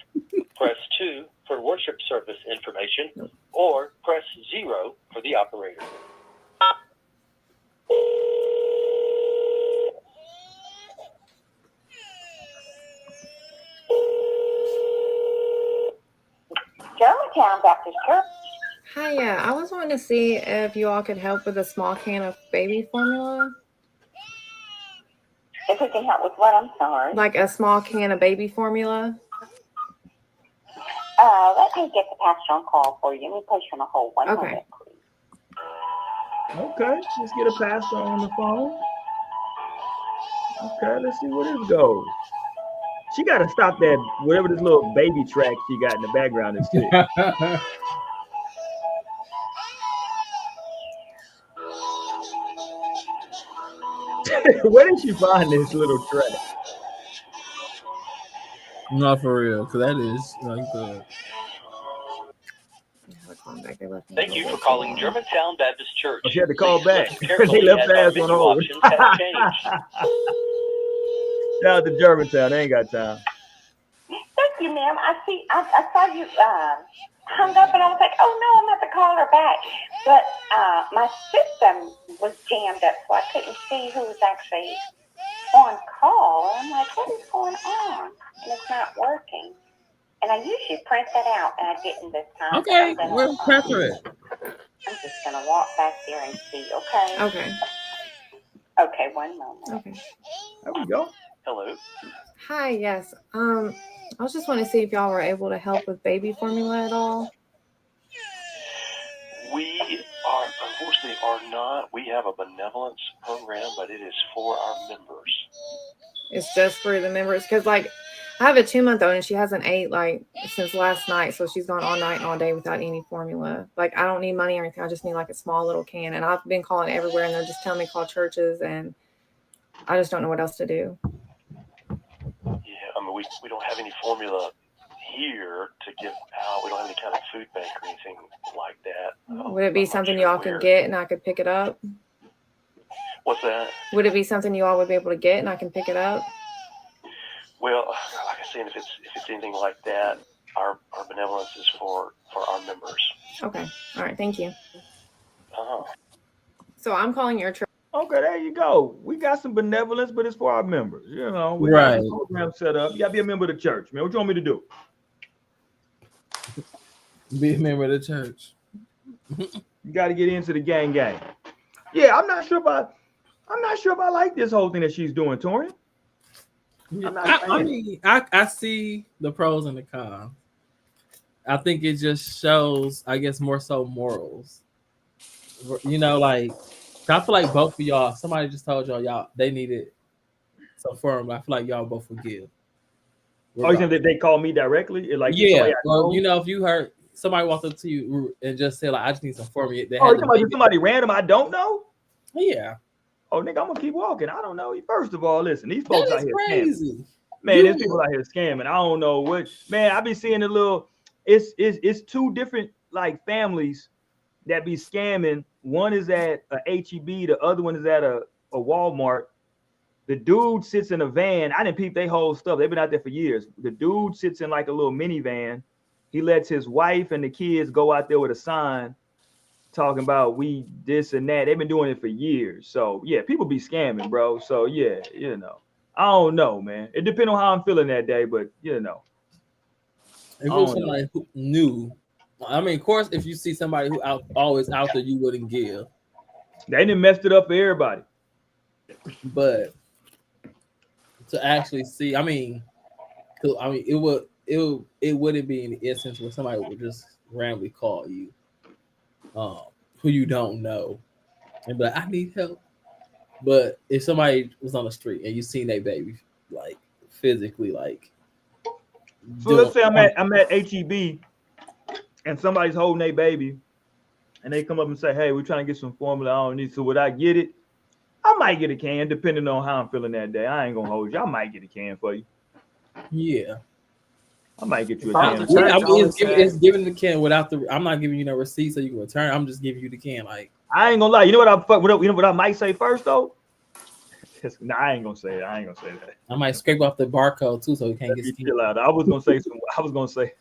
Press 2 for worship service information, or press 0 for the operator. Germantown Baptist Church. Hi, yeah. I was wanting to see if you all could help with a small can of baby formula. If we can help with what? I'm sorry. Like a small can of baby formula. Let me get the pastor on call for you. Let me place you on a hold. One moment, please. Okay, let's get a pastor on the phone. Okay, let's see where this goes. She got to stop that, whatever this little baby track she got in the background is. Where did she find this little track? Not for real, because that is like the. Thank you for calling Germantown Baptist Church. Oh, she had to call back. They left fast on hold. Shout out to Germantown. They ain't got time. Thank you, ma'am. I saw you hung up, and I was like, oh no, I'm going to have to call her back. But my system was jammed up, so I couldn't see who was actually on call. And I'm like, what is going on? And it's not working. And I usually print that out, and I didn't this time. Okay, we'll prepare it. I'm just going to walk back there and see, okay? Okay. Okay, one moment. Okay. There we go. Hello. Hi, yes. I was just wanting to see if y'all were able to help with baby formula at all. We unfortunately are not. We have a benevolence program, but it is for our members. It's just for the members, because like I have a 2-month-old and she hasn't ate like since last night, so she's gone all night and all day without any formula. Like I don't need money or anything. I just need like a small little can, and I've been calling everywhere and they're just telling me to call churches, and I just don't know what else to do. Yeah, I mean we don't have any formula here to give out. We don't have any kind of food bank or anything like that. Would it be something y'all could get and I could pick it up? What's that? Would it be something you all would be able to get and I can pick it up? Well, like I said, if it's anything like that, our benevolence is for our members. Okay. All right. Thank you. Uh-huh. So I'm calling your church. Okay, there you go. We got some benevolence, but it's for our members. You know, we Right. got a program set up. You gotta be a member of the church, man. What you want me to do? Be a member of the church. You got to get into the gang. Yeah, I'm not sure about I like this whole thing that she's doing, Torian. I see the pros and the cons. I think it just shows, I guess, more so morals. You know, like I feel like both of y'all, somebody just told y'all they needed some formula. I feel like y'all both would give. Oh, you think that they call me directly? Like, yeah, well, you know, if you heard somebody walked up to you and just said, like, I just need some formula. Somebody random I don't know? Yeah. Oh, nigga, I'm gonna keep walking. I don't know. First of all, listen, these folks out here crazy. Scamming. Man, there's people out here scamming. I don't know what. Man, I be seeing it's two different like families that be scamming. One is at a HEB, the other one is at a Walmart. The dude sits in a van. I didn't peep their whole stuff. They've been out there for years. The dude sits in like a little minivan. He lets his wife and the kids go out there with a sign talking about we this and that. They've been doing it for years. So yeah, people be scamming, bro. So yeah, you know. I don't know, man. It depends on how I'm feeling that day, but you know. If it was somebody who knew, I mean, of course, if you see somebody who always out there, you wouldn't give. They done messed it up for everybody. But to actually see, I mean, it wouldn't be an instance where somebody would just randomly call you, who you don't know, and be like, I need help. But if somebody was on the street and you seen their baby, like physically, like, so let's say I'm at HEB and somebody's holding their baby, and they come up and say, "Hey, we're trying to get some formula. I don't need." So would I get it? I might get a can, depending on how I'm feeling that day. I ain't gonna hold you. I might get a can for you. Yeah. I might get you a If I can. was the Yeah, I church, I mean, would it's say giving the can without the. I'm not giving you no receipt so you can return. I'm just giving you the can. Like, I ain't gonna lie. You know what I might say first though? Nah, I ain't gonna say it. I ain't gonna say that. I might scrape off the barcode too so you can't Let get me skinny. chill out. I was gonna say some. I was gonna say,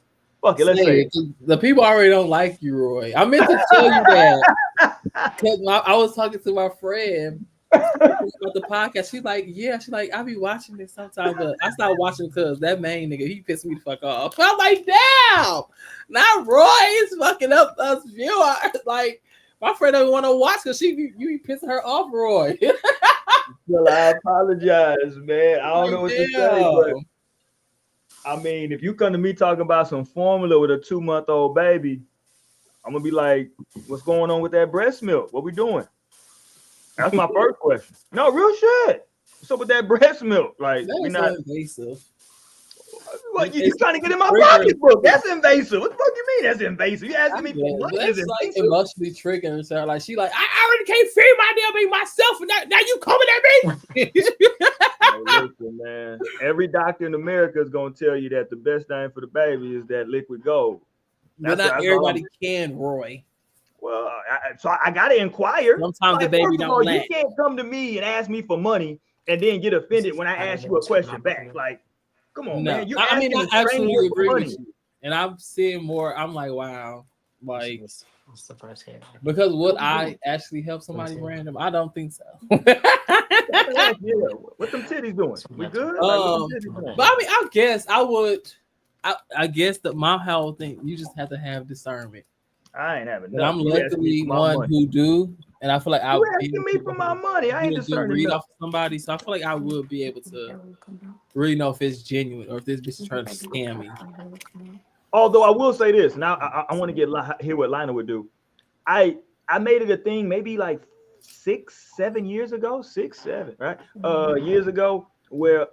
fuck it. Let's Say say it. The people already don't like you, Roy. I meant to tell you that because I was talking to my friend about the podcast. She's like, yeah, she's like, I be watching this sometimes, but I stopped watching because that main nigga, he pissed me the fuck off. I'm like, damn, not Roy is fucking up us viewers. Like, my friend doesn't want to watch because you be pissing her off, Roy. Well, I apologize, man. I don't know what to say, but Damn. I mean, if you come to me talking about some formula with a 2-month-old baby, I'm gonna be like, what's going on with that breast milk? What we doing? That's my first question. No, real shit. What's up with that breast milk? Like, That we is not. so invasive. What, you trying to get in my triggering. pocketbook? That's invasive. What the fuck you mean? That's invasive. You asking me for Yeah, money? that's Is like invasive? emotionally triggering. So like she like, I already can't feed my damn baby myself, and now you coming at me. Hey, listen, man. Every doctor in America is gonna tell you that the best thing for the baby is that liquid gold. But That's not everybody can, Roy. Well, so I gotta inquire. Sometimes the Like, baby first of don't all, you lack. can't come to me and ask me for money and then get offended when I ask you a question back. Like, come on, No, man. You're I mean, asking I a stranger absolutely for agree money. with you, and I'm seeing more. I'm like, wow, like what's the first hit? because would I actually help somebody random? I don't think so. Yeah, what them titties doing? We good? Like, what them titties doing? But I mean, I guess I would. I guess that my whole thing, you just have to have discernment. I ain't having And I'm nothing. You asking me luckily for my one money. who do, and I feel like I'll You be asking able me to for my money. I ain't get a good discerning read nothing. off of somebody. So I feel like I would be able to really know if it's genuine or if this bitch is trying to scam me. Although I will say this, now I want to hear what Lionel would do. I made it a thing maybe like 6-7 years ago, 6-7 right years ago, where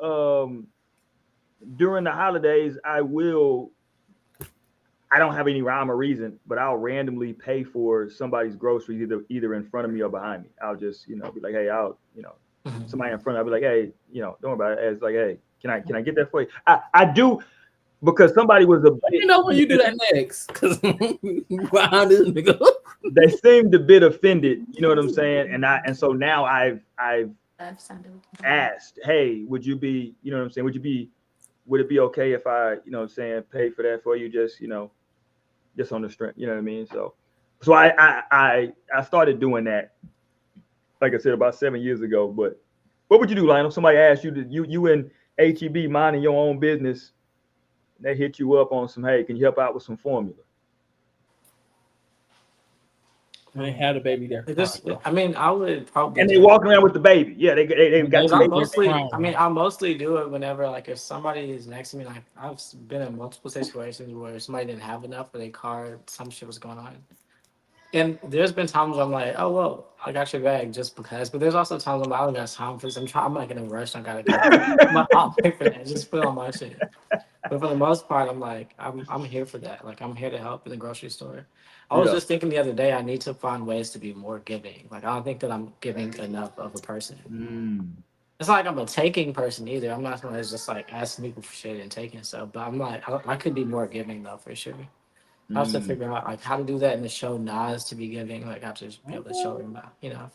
during the holidays I don't have any rhyme or reason, but I'll randomly pay for somebody's groceries either in front of me or behind me. I'll just be like, hey, somebody in front. I'll be like, hey, don't worry about it. It's like, hey, can I get that for you? I do. Because somebody was You know when you do that next, because behind this nigga, they seemed a bit offended. You know what I'm saying? And so now I've asked, hey, would you be, you know what I'm saying? Would it be okay if I, pay for that for you? Just just on the strength. You know what I mean? So I started doing that, like I said, about 7 years ago. But what would you do, Lionel? Somebody asked you to you in HEB minding your own business. They hit you up on some, hey, can you help out with some formula? they had a baby there. I mean, I would probably. And they walk around with the baby. Yeah, they got the baby. I mostly do it whenever, like, if somebody is next to me. Like, I've been in multiple situations where somebody didn't have enough for their car, some shit was going on. And there's been times where I'm like, oh, well, I got your bag just because. But there's also times where I don't got time for this. I'm like in a rush. I gotta go. I'll pay for that. Just put on my shit. But for the most part, I'm like, I'm here for that. Like, I'm here to help in the grocery store. I was just thinking the other day, I need to find ways to be more giving. Like, I don't think that I'm giving enough of a person. It's not like I'm a taking person either. I'm not someone that's just like asking people for shit and taking stuff. But I'm like, I could be more giving though, for sure. I have to figure out like how to do that in the show Nas to be giving. Like, I have to be able to show him that,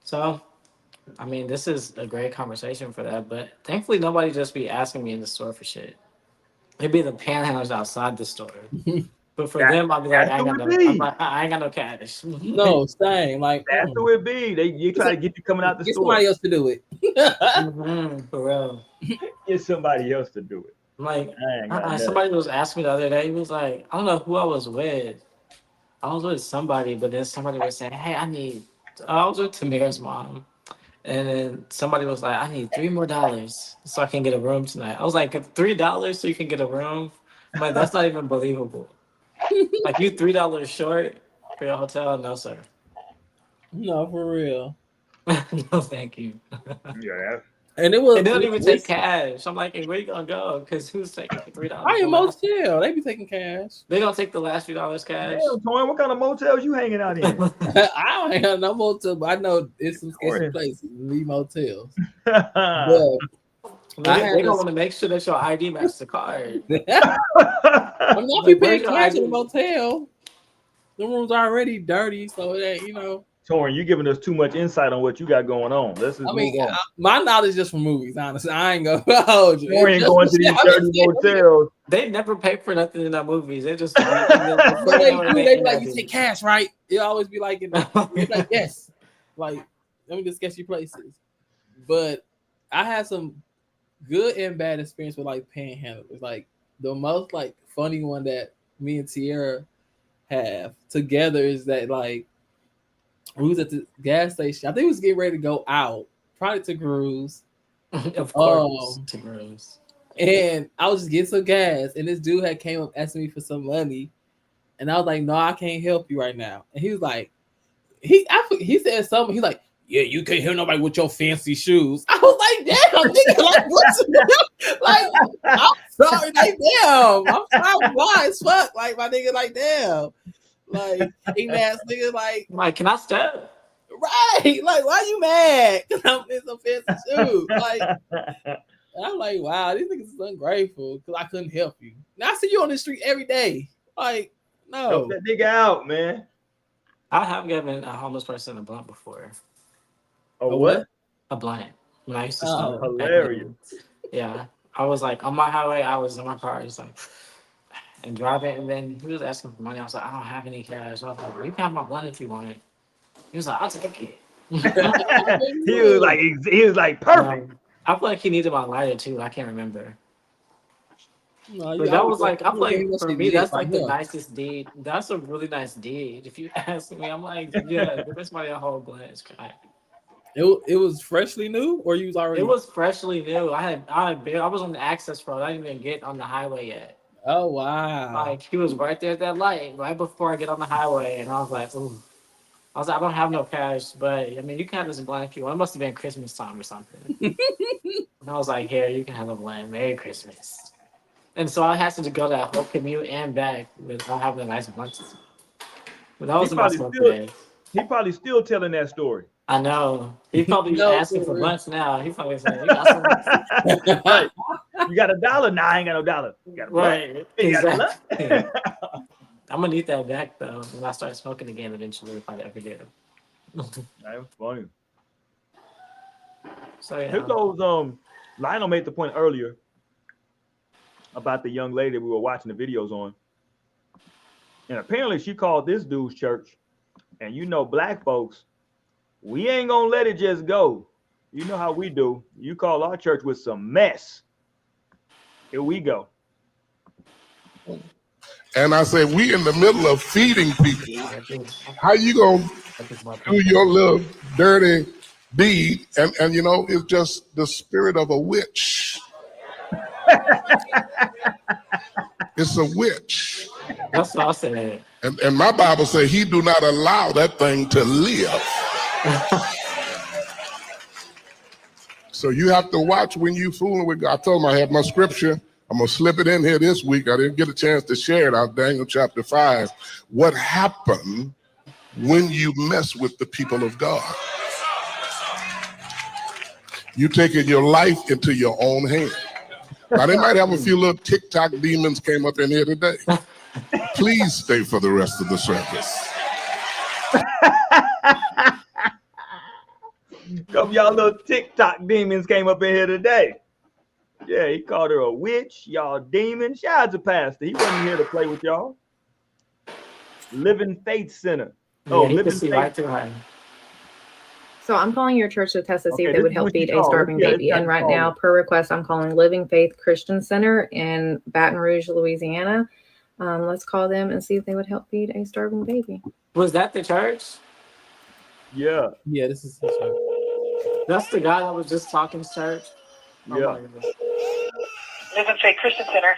So, I mean, this is a great conversation for that. But thankfully, nobody just be asking me in the store for shit. It'd be the panhandlers outside the store. But for them, I'll be like, I ain't got no cash. No, same. Like, that's who it be. You try to get you coming out the store. Get somebody else to do it. For real. Get somebody else to do it. Like, somebody was asking me the other day. He was like, I don't know who I was with. I was with somebody, but then somebody was saying, hey, I was with Tamir's mom. And then somebody was like, I need $3 more so I can get a room tonight. I was like, $3 so you can get a room? I'm like, that's not even believable. Like, you $3 short for your hotel? No, sir. No, for real. No, thank you. Yeah, And it was. And they don't even take cash. I'm like, hey, where you gonna go? Because who's taking $3? I am motel. They be taking cash. They don't take the last $3 cash. Damn, Torin, what kind of motels you hanging out in? I don't hang out no motel, but I know it's some sketchy places. Leave motels. They don't want to make sure that your ID matches the card. I'm not be paying cash in a motel. The room's already dirty, so that Torin, you giving us too much insight on what you got going on. Let's just move on. My knowledge is just from movies, honestly. I ain't gonna hold you. Torin ain't going to these dirty motels. They never pay for nothing in our movies. They just they be like, you take cash, right? It always be like, like yes, like let me just sketchy places. But I had some good and bad experience with like panhandlers. Like the most like funny one that me and Tierra have together is that like we was at the gas station. I think we was getting ready to go out, probably to Grooves. Of course, to Grooves. And I was just getting some gas, and this dude had came up asking me for some money, and I was like, "No, I can't help you right now." And he was like, he said something. He's like, "Yeah, you can't help nobody with your fancy shoes." I was like, "Damn, nigga, like what's like?" I'm sorry, like damn, I'm sorry, why as fuck, like my nigga, like damn. Like, hating ass nigga, like, can I step? Right, like, why you mad? Because I'm in some fancy shoes. Like, and I'm like, wow, these niggas is ungrateful because I couldn't help you. Now I see you on the street every day. Like, no. Help that nigga out, man. I have given a homeless person a blunt before. A what? A blunt. When I used to smoke. Hilarious. Yeah. I was like, on my highway, I was in my car, just like, and driving, and then he was asking for money. I was like, I don't have any cash. I was like, well, you can have my blunt if you want it. He was like, I'll take it. he was like perfect. I feel like he needed my lighter too. I can't remember. No, but that was like, I feel like for me, that's like the nicest deed. That's a really nice deed. If you ask me, I'm like, yeah, give somebody a whole blunt. It's great. It was freshly new, or you was already? It was freshly new. I was on the access road. I didn't even get on the highway yet. Oh wow! Like he was right there at that light, right before I get on the highway, and I was like, ooh. I was like, I don't have no cash, but I mean, you can have this blunt if you want. It must have been Christmas time or something. And I was like, here, you can have a blunt. Merry Christmas. And so I had to go that whole commute and back without having a nice blunt. But that was my smoke day. He probably still telling that story. I know. He probably asking for blunts now. He probably saying, you got some. Right. You got $1? Nah, I ain't got no $1. You got a right. Exactly. I'm gonna need that back though when I start smoking again eventually if I ever do. That's funny. So yeah. Here goes Lionel made the point earlier about the young lady we were watching the videos on. And apparently she called this dude's church. And you know, black folks, we ain't gonna let it just go. You know how we do. You call our church with some mess. Here we go. And I said, we in the middle of feeding people. How you gonna do your little dirty deed? And you know, it's just the spirit of a witch. It's a witch. That's what I said. And my Bible says he do not allow that thing to live. So you have to watch when you fooling with God. I told him I had my scripture. I'm going to slip it in here this week. I didn't get a chance to share it out Daniel chapter 5. What happened when you mess with the people of God? You taking your life into your own hand. Now, they might have a few little TikTok demons came up in here today. Please stay for the rest of the service. Couple y'all little TikTok demons came up in here today. Yeah, he called her a witch, y'all demon. Shout out to Pastor. He wasn't here to play with y'all. Living Faith Center. Oh, yeah, Living Faith. Right through her. So I'm calling your church to test to see if they would help feed a starving baby. And right now, per request, I'm calling Living Faith Christian Center in Baton Rouge, Louisiana. Let's call them and see if they would help feed a starving baby. Was that the church? Yeah. Yeah, this is the church. That's the guy that was just talking church? Yeah. Living Faith Christian Center.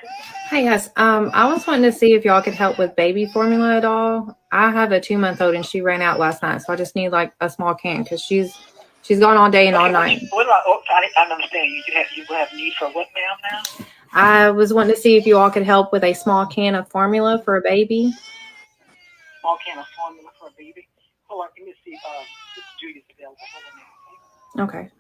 Hi, yes. I was wanting to see if y'all could help with baby formula at all. I have a 2-month-old and she ran out last night, so I just need like a small can because she's She's gone all day and all night. What about? Oh, I don't understand. You have need for what, ma'am? Now. I was wanting to see if you all could help with a small can of formula for a baby. Small can of formula for a baby. Hold on, let me see. This Judy's available. Hold on. Okay.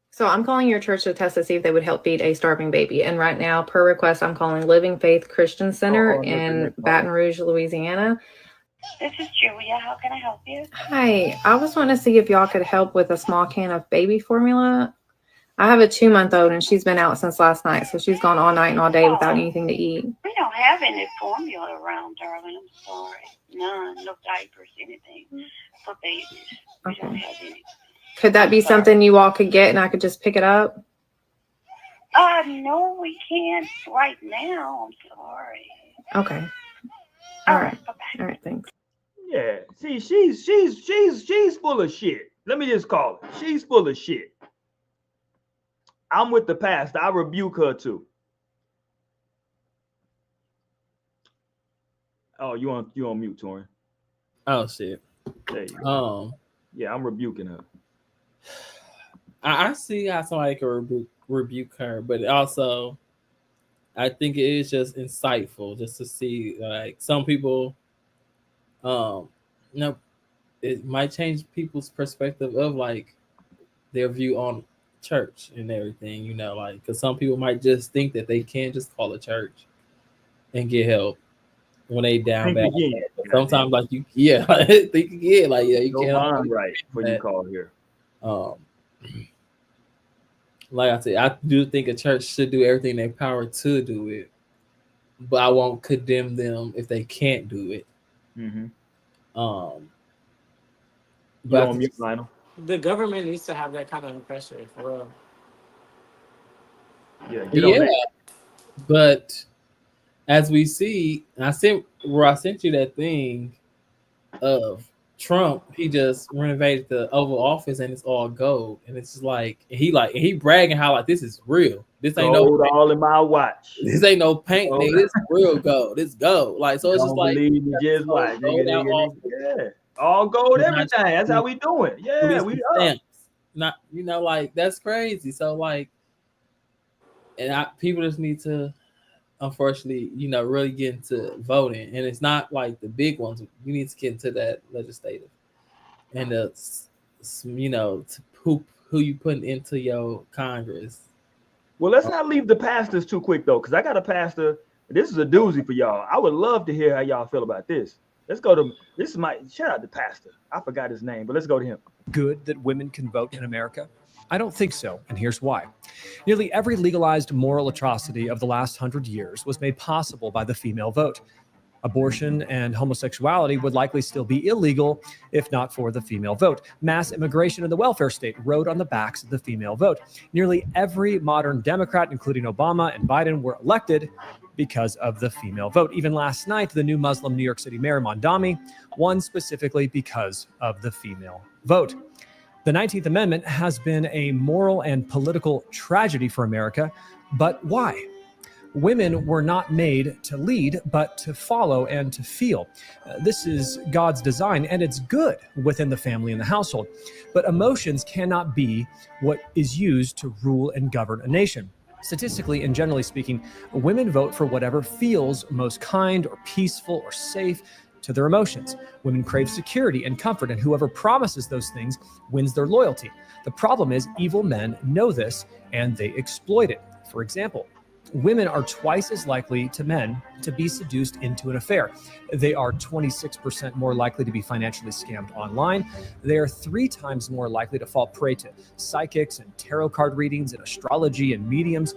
So I'm calling your church to test to see if they would help feed a starving baby. And right now, per request, I'm calling Living Faith Christian Center in Baton Rouge, Louisiana. This is Julia. How can I help you? Hi, I was wanting to see if y'all could help with a small can of baby formula. I have a 2-month-old and she's been out since last night. So she's gone all night and all day without anything to eat. We don't have any formula around, darling. I'm sorry. None. No diapers, anything for babies. We don't have any. Could that be something you all could get and I could just pick it up? No, we can't right now. I'm sorry. Okay. All right. All right. Thanks. Yeah. See, she's full of shit. Let me just call it. She's full of shit. I'm with the pastor. I rebuke her too. Oh, you on mute, Torin? Oh shit. There you go. Yeah, I'm rebuking her. I see how somebody can rebuke her, but also I think it is just insightful just to see like some people, it might change people's perspective of like their view on church and everything, like because some people might just think that they can't just call a church and get help when they down bad. Sometimes like you think again, like you can't right when you call here. Like I said, I do think a church should do everything in their power to do it, but I won't condemn them if they can't do it. But on mute, Lionel. The government needs to have that kind of pressure for real. Yeah, but as we see, I sent you that thing of Trump. He just renovated the Oval Office and it's all gold, and it's just like he bragging how like this is real. This ain't gold no all in my watch. This ain't no paint, nigga. This is real gold. It's gold. Like so, it's just like just watch, nigga. All gold, everything. That's how we doing. Yeah, we up. Not like that's crazy. So like, and people just need to, unfortunately, really get into voting, and it's not like the big ones. You need to get into that legislative, and who you putting into your Congress. Well, let's not leave the pastors too quick though, because I got a pastor. This is a doozy for y'all. I would love to hear how y'all feel about this. Let's go to shout out to pastor. I forgot his name, but let's go to him. Good that women can vote in America? I don't think so, and here's why. Nearly every legalized moral atrocity of the last 100 years was made possible by the female vote. Abortion and homosexuality would likely still be illegal if not for the female vote. Mass immigration and the welfare state rode on the backs of the female vote. Nearly every modern Democrat, including Obama and Biden, were elected because of the female vote. Even last night, the new Muslim New York City mayor, Mondami, won specifically because of the female vote. The 19th Amendment has been a moral and political tragedy for America, but why? Women were not made to lead, but to follow and to feel. This is God's design, and it's good within the family and the household. But emotions cannot be what is used to rule and govern a nation. Statistically and generally speaking, women vote for whatever feels most kind or peaceful or safe to their emotions. Women crave security and comfort, and whoever promises those things wins their loyalty. The problem is evil men know this, and they exploit it. For example, women are twice as likely to men to be seduced into an affair. They are 26% more likely to be financially scammed online. They are 3 times more likely to fall prey to psychics and tarot card readings and astrology and mediums.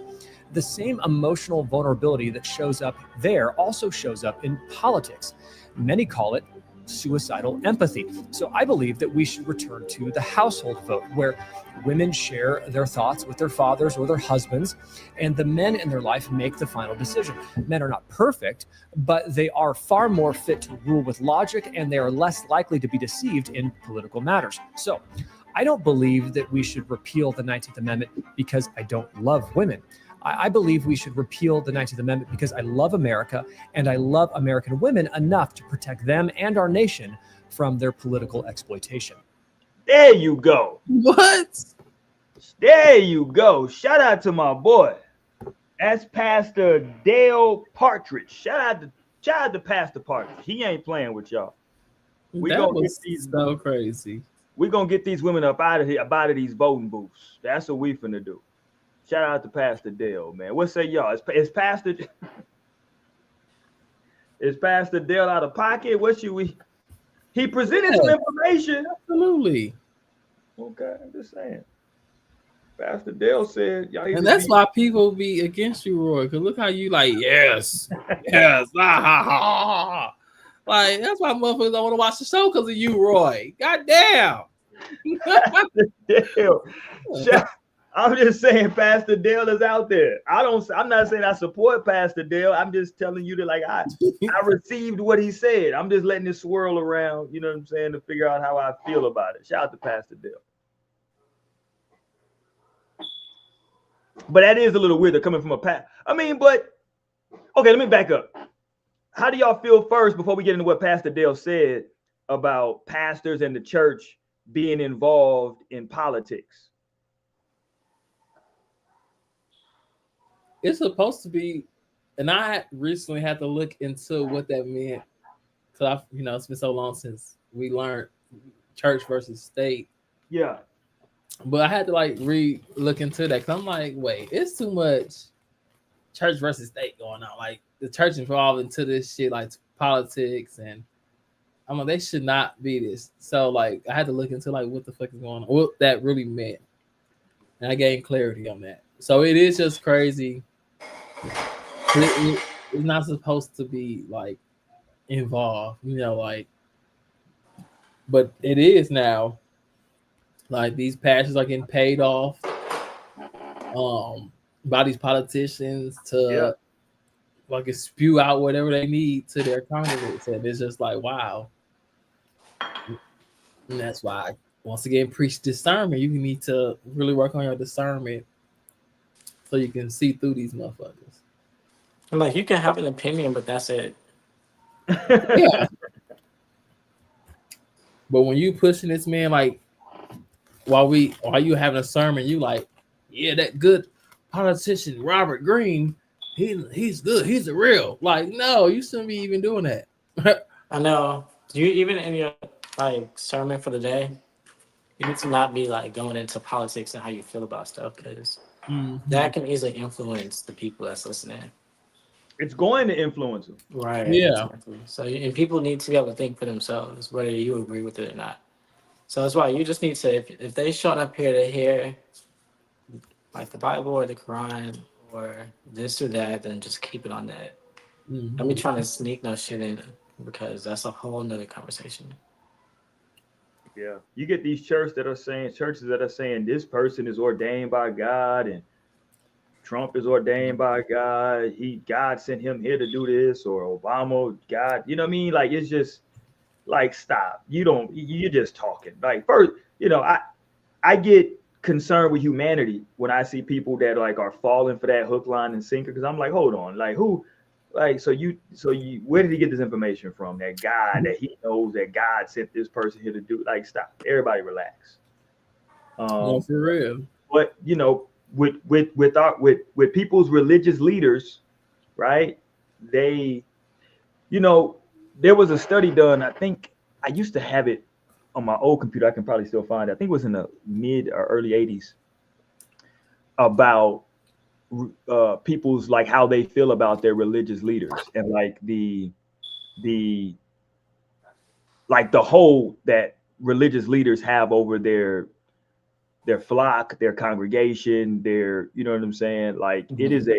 The same emotional vulnerability that shows up there also shows up in politics. Many call it suicidal empathy. So I believe that we should return to the household vote, where women share their thoughts with their fathers or their husbands, and the men in their life make the final decision. Men are not perfect, but they are far more fit to rule with logic, and they are less likely to be deceived in political matters. So I don't believe that we should repeal the 19th Amendment because I don't love women. I believe we should repeal the 19th Amendment because I love America and I love American women enough to protect them and our nation from their political exploitation. There you go. What? There you go. Shout out to my boy. That's Pastor Dale Partridge. Shout out to Pastor Partridge. He ain't playing with y'all. That was so crazy. We're gonna get these women up out of here, up out of these voting booths. That's what we finna do. Shout out to Pastor Dale, man. What say y'all? Is Pastor Dale out of pocket? What should we? He presented some information. Absolutely. Okay, I'm just saying. Pastor Dale said, y'all. And that's why people be against you, Roy. Because look how you like, yes, yes, like that's why motherfuckers don't want to watch the show because of you, Roy. God damn. Dale. I'm just saying Pastor Dale is out there. I'm not saying I support Pastor Dale. I'm just telling you that like I received what he said. I'm just letting it swirl around, you know what I'm saying, to figure out how I feel about it. Shout out to Pastor Dale. But that is a little weird. They're coming from a past. I mean, but okay, let me back up. How do y'all feel first before we get into what Pastor Dale said about pastors and the church being involved in politics? It's supposed to be, and I recently had to look into what that meant. Cause it's been so long since we learned church versus state. Yeah. But I had to look into that because I'm like, wait, it's too much church versus state going on. Like the church involved into this shit, like politics, and I'm like, they should not be this. So like, I had to look into like what the fuck is going on, what that really meant, and I gained clarity on that. So it is just crazy. It's not supposed to be like involved, but it is now. Like these pastors are getting paid off by these politicians to like spew out whatever they need to their congregants. And it's just like, wow. And that's why I once again preach discernment. You need to really work on your discernment so you can see through these motherfuckers. Like you can have an opinion, but that's it. Yeah. But when you pushing this man, like while you having a sermon, you like, yeah, that good politician Robert Greene, he's good, he's a real. Like, no, you shouldn't be even doing that. I know. You even in your sermon for the day, you need to not be like going into politics and how you feel about stuff because that can easily influence the people that's listening. It's going to influence them. Right. Yeah. Exactly. So and people need to be able to think for themselves, whether you agree with it or not. So that's why you just need to, if they showing up here to hear like the Bible or the Quran or this or that, then just keep it on that. Don't be trying to sneak no shit in because that's a whole nother conversation. Yeah. You get these churches that are saying this person is ordained by God and Trump is ordained by God. God sent him here to do this, or Obama, God, you know what I mean? Like, it's just like, stop. You're just talking. Like, first, I get concerned with humanity when I see people that like are falling for that hook, line, and sinker. Because I'm like, hold on, like who, like so you where did he get this information from? That God that he knows that God sent this person here to do. Like, stop. Everybody relax. No, for real. But with people's religious leaders, right? They, there was a study done. I think I used to have it on my old computer. I can probably still find it. I think it was in the mid or early 80s about people's like how they feel about their religious leaders and like the hold that religious leaders have over their flock, their congregation, you know what I'm saying? Like it is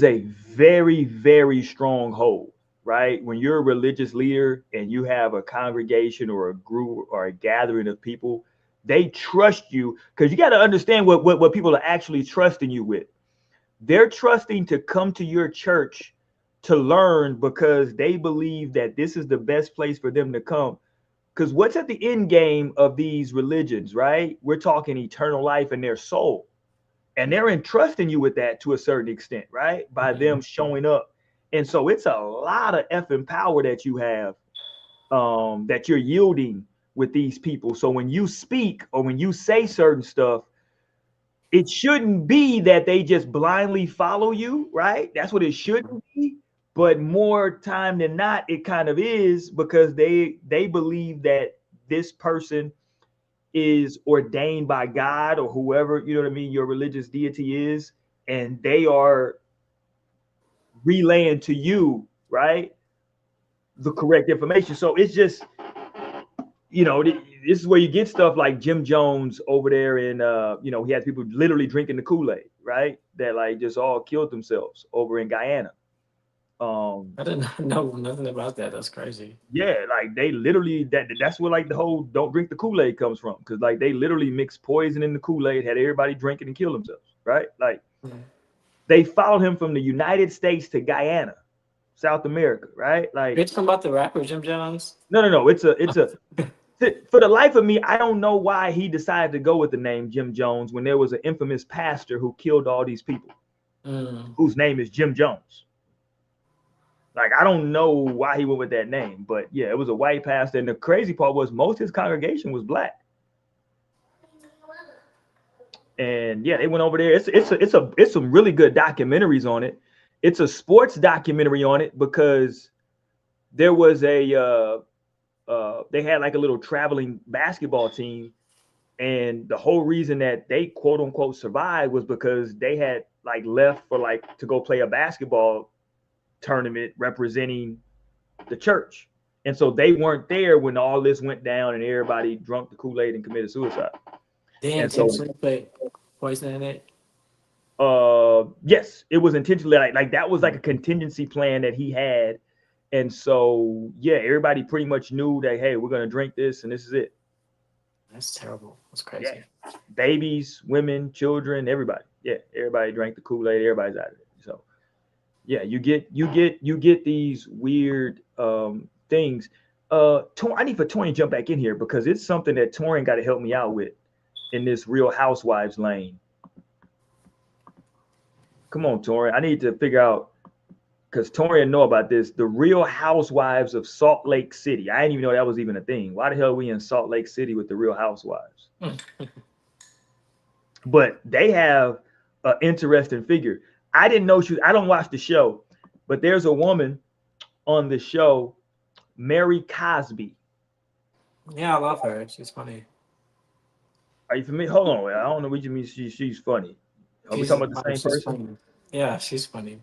a very, very strong hold. Right? When you're a religious leader and you have a congregation or a group or a gathering of people, they trust you because you got to understand what people are actually trusting you with. They're trusting to come to your church to learn because they believe that this is the best place for them to come. Because what's at the end game of these religions, right? We're talking eternal life and their soul. and they're entrusting you with that to a certain extent, right? By them showing up. And so it's a lot of effing power that you have, that you're yielding with these people. So when you speak or when you say certain stuff, it shouldn't be that they just blindly follow you, right? That's what it shouldn't be. But more time than not, it kind of is, because they believe that this person is ordained by God or whoever, you know what I mean, your religious deity is, and they are relaying to you, right, the correct information. So it's just, you know, this is where you get stuff like Jim Jones over there in, you know, he had people literally drinking the Kool-Aid, right, that like just all killed themselves over in Guyana. I didn't know nothing about that. That's crazy. Yeah, like they literally, that's where like the whole don't drink the Kool-Aid comes from, because like they literally mixed poison in the Kool-Aid, had everybody drinking and kill themselves, right? Like they followed him from the United States to Guyana, South America, right? Like It's about the rapper Jim Jones. no, it's a for the life of me, I don't know why he decided to go with the name Jim Jones when there was an infamous pastor who killed all these people, whose name is Jim Jones. Like, I don't know why he went with that name, but yeah, it was a white pastor. And the crazy part was most of his congregation was black. And yeah, they went over there. It's some really good documentaries on it. It's a sports documentary on it, because there was they had like a little traveling basketball team, and the whole reason that they quote unquote survived was because they had like left for like to go play a basketball tournament representing the church, and so they weren't there when all this went down and everybody drunk the Kool-Aid and committed suicide. They intentionally put poison in it. Yes, it was intentionally like that was like a contingency plan that he had, and so yeah, everybody pretty much knew that, hey, we're gonna drink this and this is it. That's terrible. That's crazy. Yeah. Babies, women, children, everybody. Yeah, everybody drank the Kool-Aid. Everybody's out of it. So yeah, you get these weird things. I need for Torian to jump back in here, because it's something that Torian got to help me out with in this Real Housewives lane. Come on, Torian. I need to figure out, because Torian know about this, the Real Housewives of Salt Lake City. I didn't even know that was even a thing. Why the hell are we in Salt Lake City with the Real Housewives? But they have an interesting figure. I didn't know I don't watch the show, but there's a woman on the show, Mary Cosby. Yeah, I love her. She's funny. Are you familiar? Hold on, I don't know what you mean. She's funny. Are we talking about the same person? Funny. Yeah, she's funny.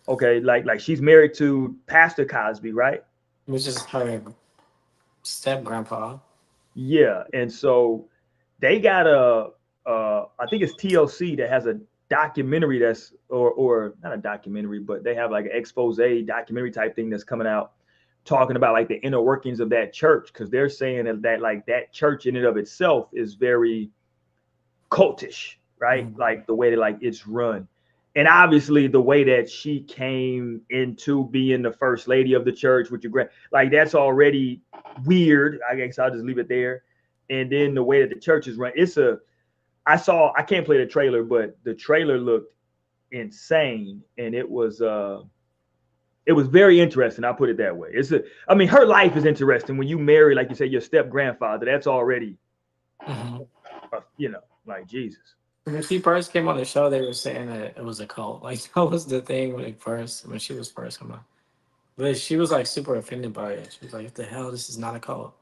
Okay, like she's married to Pastor Cosby, right? Which is her step grandpa. Yeah, and so they got I think it's TLC that has a documentary that's or not a documentary, but they have like an expose documentary type thing that's coming out, talking about like the inner workings of that church, because they're saying that like that church in and of itself is very cultish, right? Like the way that like it's run. And obviously the way that she came into being the first lady of the church with your like that's already weird. I guess I'll just leave it there. And then the way that the church is run, I can't play the trailer, but the trailer looked insane, and it was very interesting. I'll put it that way. I mean, her life is interesting. When you marry, like you say, your step grandfather, that's already, you know, like Jesus. When she first came on the show, they were saying that it was a cult. Like that was the thing when she was first coming on. But she was like super offended by it. She was like, "What the hell? This is not a cult."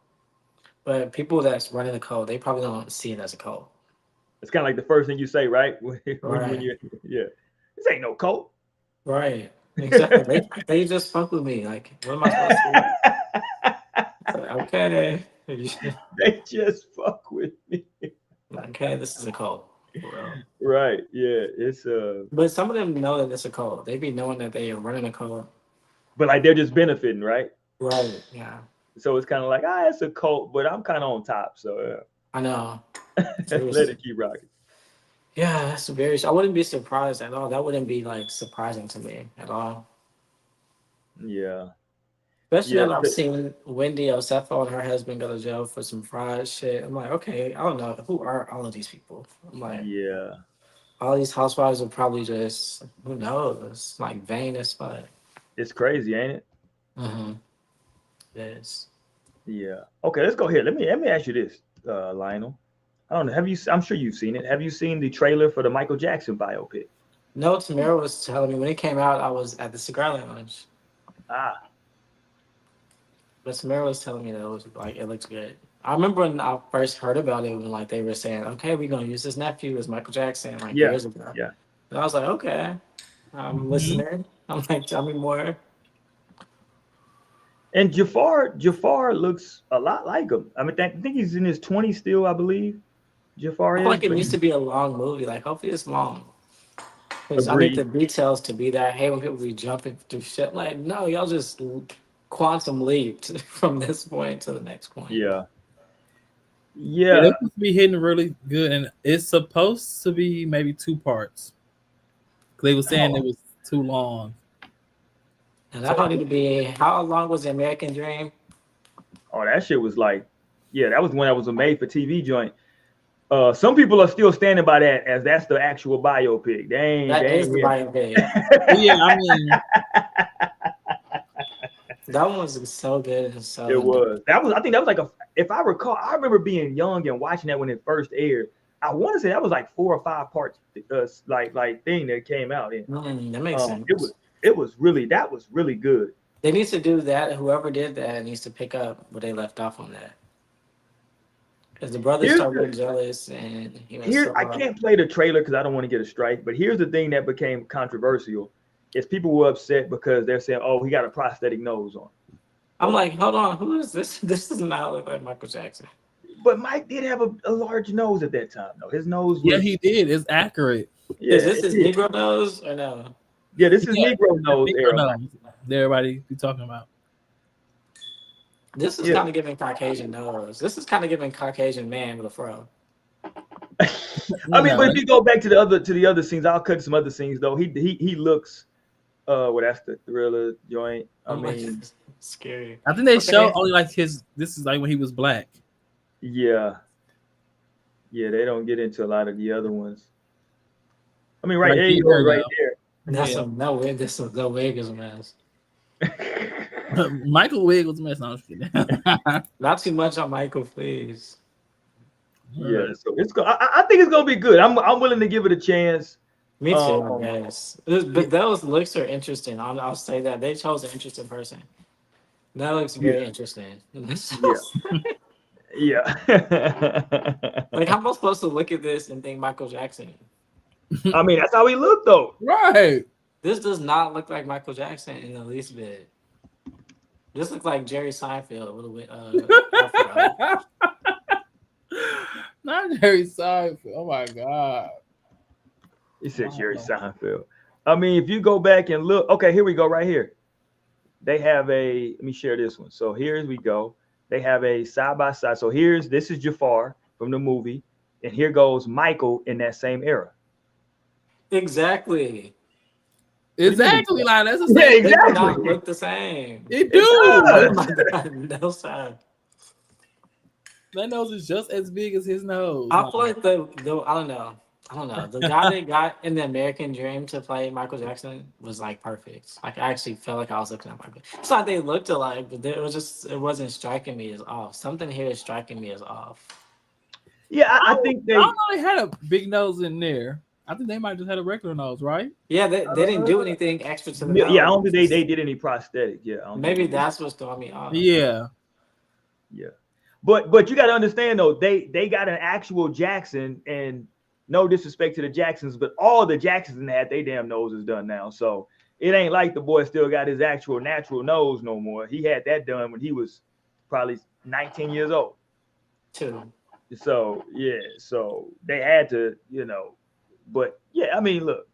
But people that's running the cult, they probably don't see it as a cult. It's kind of like the first thing you say, right? When Yeah, this ain't no cult. Right. Exactly. they just fuck with me. Like, what am I supposed to do? Like, okay. They just fuck with me. Okay, this is a cult. Right. Yeah. It's But some of them know that it's a cult. They be knowing that they are running a cult. But like they're just benefiting, right? Right. Yeah. So it's kind of like, it's a cult, but I'm kind of on top. So I know. Let it keep rocking. Yeah, that's very. I wouldn't be surprised at all. That wouldn't be like surprising to me at all. Yeah. Especially when I've seen Wendy Osefo and her husband go to jail for some fraud shit. I'm like, okay, I don't know who are all of these people. I'm like, yeah. All these housewives are probably just, who knows, like vain as fuck. It's crazy, ain't it? Mm-hmm. It is. Yeah. Okay, let's go here. Let me ask you this, Lionel. I don't know. I'm sure you've seen it. Have you seen the trailer for the Michael Jackson biopic? No, Tamara was telling me when it came out, I was at the cigar lounge. Ah, But Tamara was telling me that it was like it looks good. I remember when I first heard about it when like they were saying, okay, we're gonna use this nephew as Michael Jackson like yeah, years ago. yeah. And I was like, okay, I'm listening. I'm like, tell me more. And Jafar looks a lot like him. I mean, I think he's in his 20s still, I believe. Jafar I is. feel like it But needs to be a long movie. Like hopefully it's long. Because I need the agreed. details to be there. I hate when people be jumping through shit. Like, no, y'all just quantum leaped from this point to the next point. Yeah. Yeah, Yeah. they're supposed to be hitting really good, and it's supposed to be maybe 2 parts. They were saying it was too long. And that probably to be, how long was the American Dream? Oh, that shit was like, yeah, that was when that was a made for TV joint. Some people are still standing by that as that's the actual biopic. That They is the ain't biopic. Yeah, I mean, That one was so good and so. It was. I think that was like if I recall, I remember being young and watching that when it first aired. I want to say that was like 4 or 5 parts, like thing that came out in. That makes sense. It was really good. They need to do that. Whoever did that needs to pick up where they left off on that. Because the brothers Here's started getting jealous, and he was Here, so. I can't play the trailer because I don't want to get a strike. But here's the thing that became controversial: is people were upset because they're saying, "Oh, he got a prosthetic nose on." I'm like, hold on, who is this? This does not look like Michael Jackson. But Mike did have a large nose at that time, though. His nose was. yeah, he did. It's accurate. Yeah, Is this his it is. Negro nose or no? Yeah, this is Yeah, Negro nose Negro era. nose that everybody be talking about. This is Yeah. kind of giving Caucasian nose. This is kind of giving Caucasian man with a fro. I mean, but if you go back to the other scenes, I'll cut some other scenes though. He looks. Well, that's the Thriller joint. I mean, scary. I think they show only like his. This is like when he was black. yeah, they don't get into a lot of the other ones. I mean, right Like there you here, go, right That's Yeah. no wig. This no wig is a mess. there. Michael Wig was messing. I'm just kidding. Not too much on Michael, please. Yeah, so it's go. I think it's gonna be good. I'm willing to give it a chance. Me too, I guess. But those looks are interesting. I'll say that they chose an interesting person. That looks very interesting. Yeah. Like, how am I supposed to look at this and think Michael Jackson? I mean, that's how he looked though. Right. This does not look like Michael Jackson in the least bit. This looks like Jerry Seinfeld with a Not Jerry Seinfeld. Oh my god. He said Jerry Seinfeld. I mean, if you go back and look, okay, here we go, right here. They have a. Let me share this one. So here we go. They have a side by side. So this is Jafar from the movie, and here goes Michael in that same era. Exactly. Exactly, like that's the Yeah, same. They do exactly. not look the same. It do. Oh my god, no side. That nose is just as big as his nose. I feel like the I don't know. The guy they got in the American Dream to play Michael Jackson was like perfect. Like I actually felt like I was looking at Michael. It's not they looked alike, but it wasn't striking me as off. Something here is striking me as off. Yeah, I think they. I don't know. They had a big nose in there. I think they might just had a regular nose, right? Yeah, they didn't do anything extra to the nose. Yeah, I don't think they did any prosthetic. Yeah, I don't Maybe think that's what's throwing me off. Yeah. Yeah, but you got to understand though, they got an actual Jackson, and no disrespect to the Jacksons, but all the Jacksons had their damn noses done now. So it ain't like the boy still got his actual natural nose no more. He had that done when he was probably 19 years old. Too. So yeah, so they had to, but yeah, I mean, look.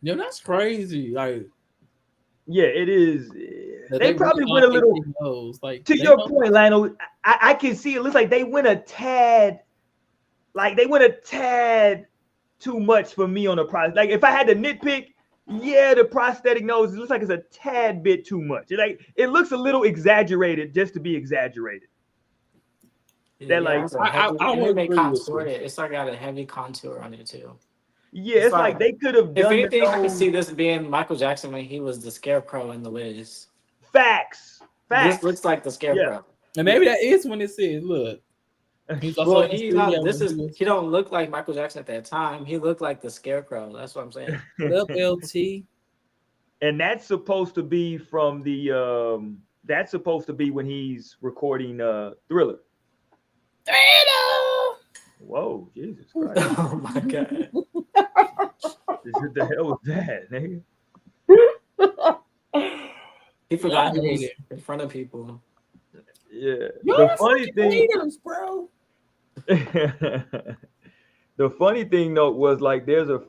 Yeah, that's crazy. Like, yeah, it is. They probably really went a little. nose. Like, To your point, Lionel, I can see it looks like they went a tad. Like they went a tad too much for me on the price. Like if I had to nitpick, yeah, the prosthetic nose, it looks like it's a tad bit too much. It looks a little exaggerated just to be exaggerated. Yeah, That like I would agree with you. it's like got a heavy contour on it too. Yeah, it's like they could have If done anything, I can those see this being Michael Jackson when he was the Scarecrow in The Wiz. facts. This looks like the Scarecrow. And maybe that is when it says, look. He's also Well, in the he's studio not. This when is. He don't look like Michael Jackson at that time. He looked like the Scarecrow. That's what I'm saying. What up, LT? And that's supposed to be from the that's supposed to be when he's recording Thriller. Whoa, Jesus Christ. Oh my God. What the hell was that, nigga? He forgot he was in front of people. Yeah. Y'all The funny thing, haters, bro. the funny thing though was like there's a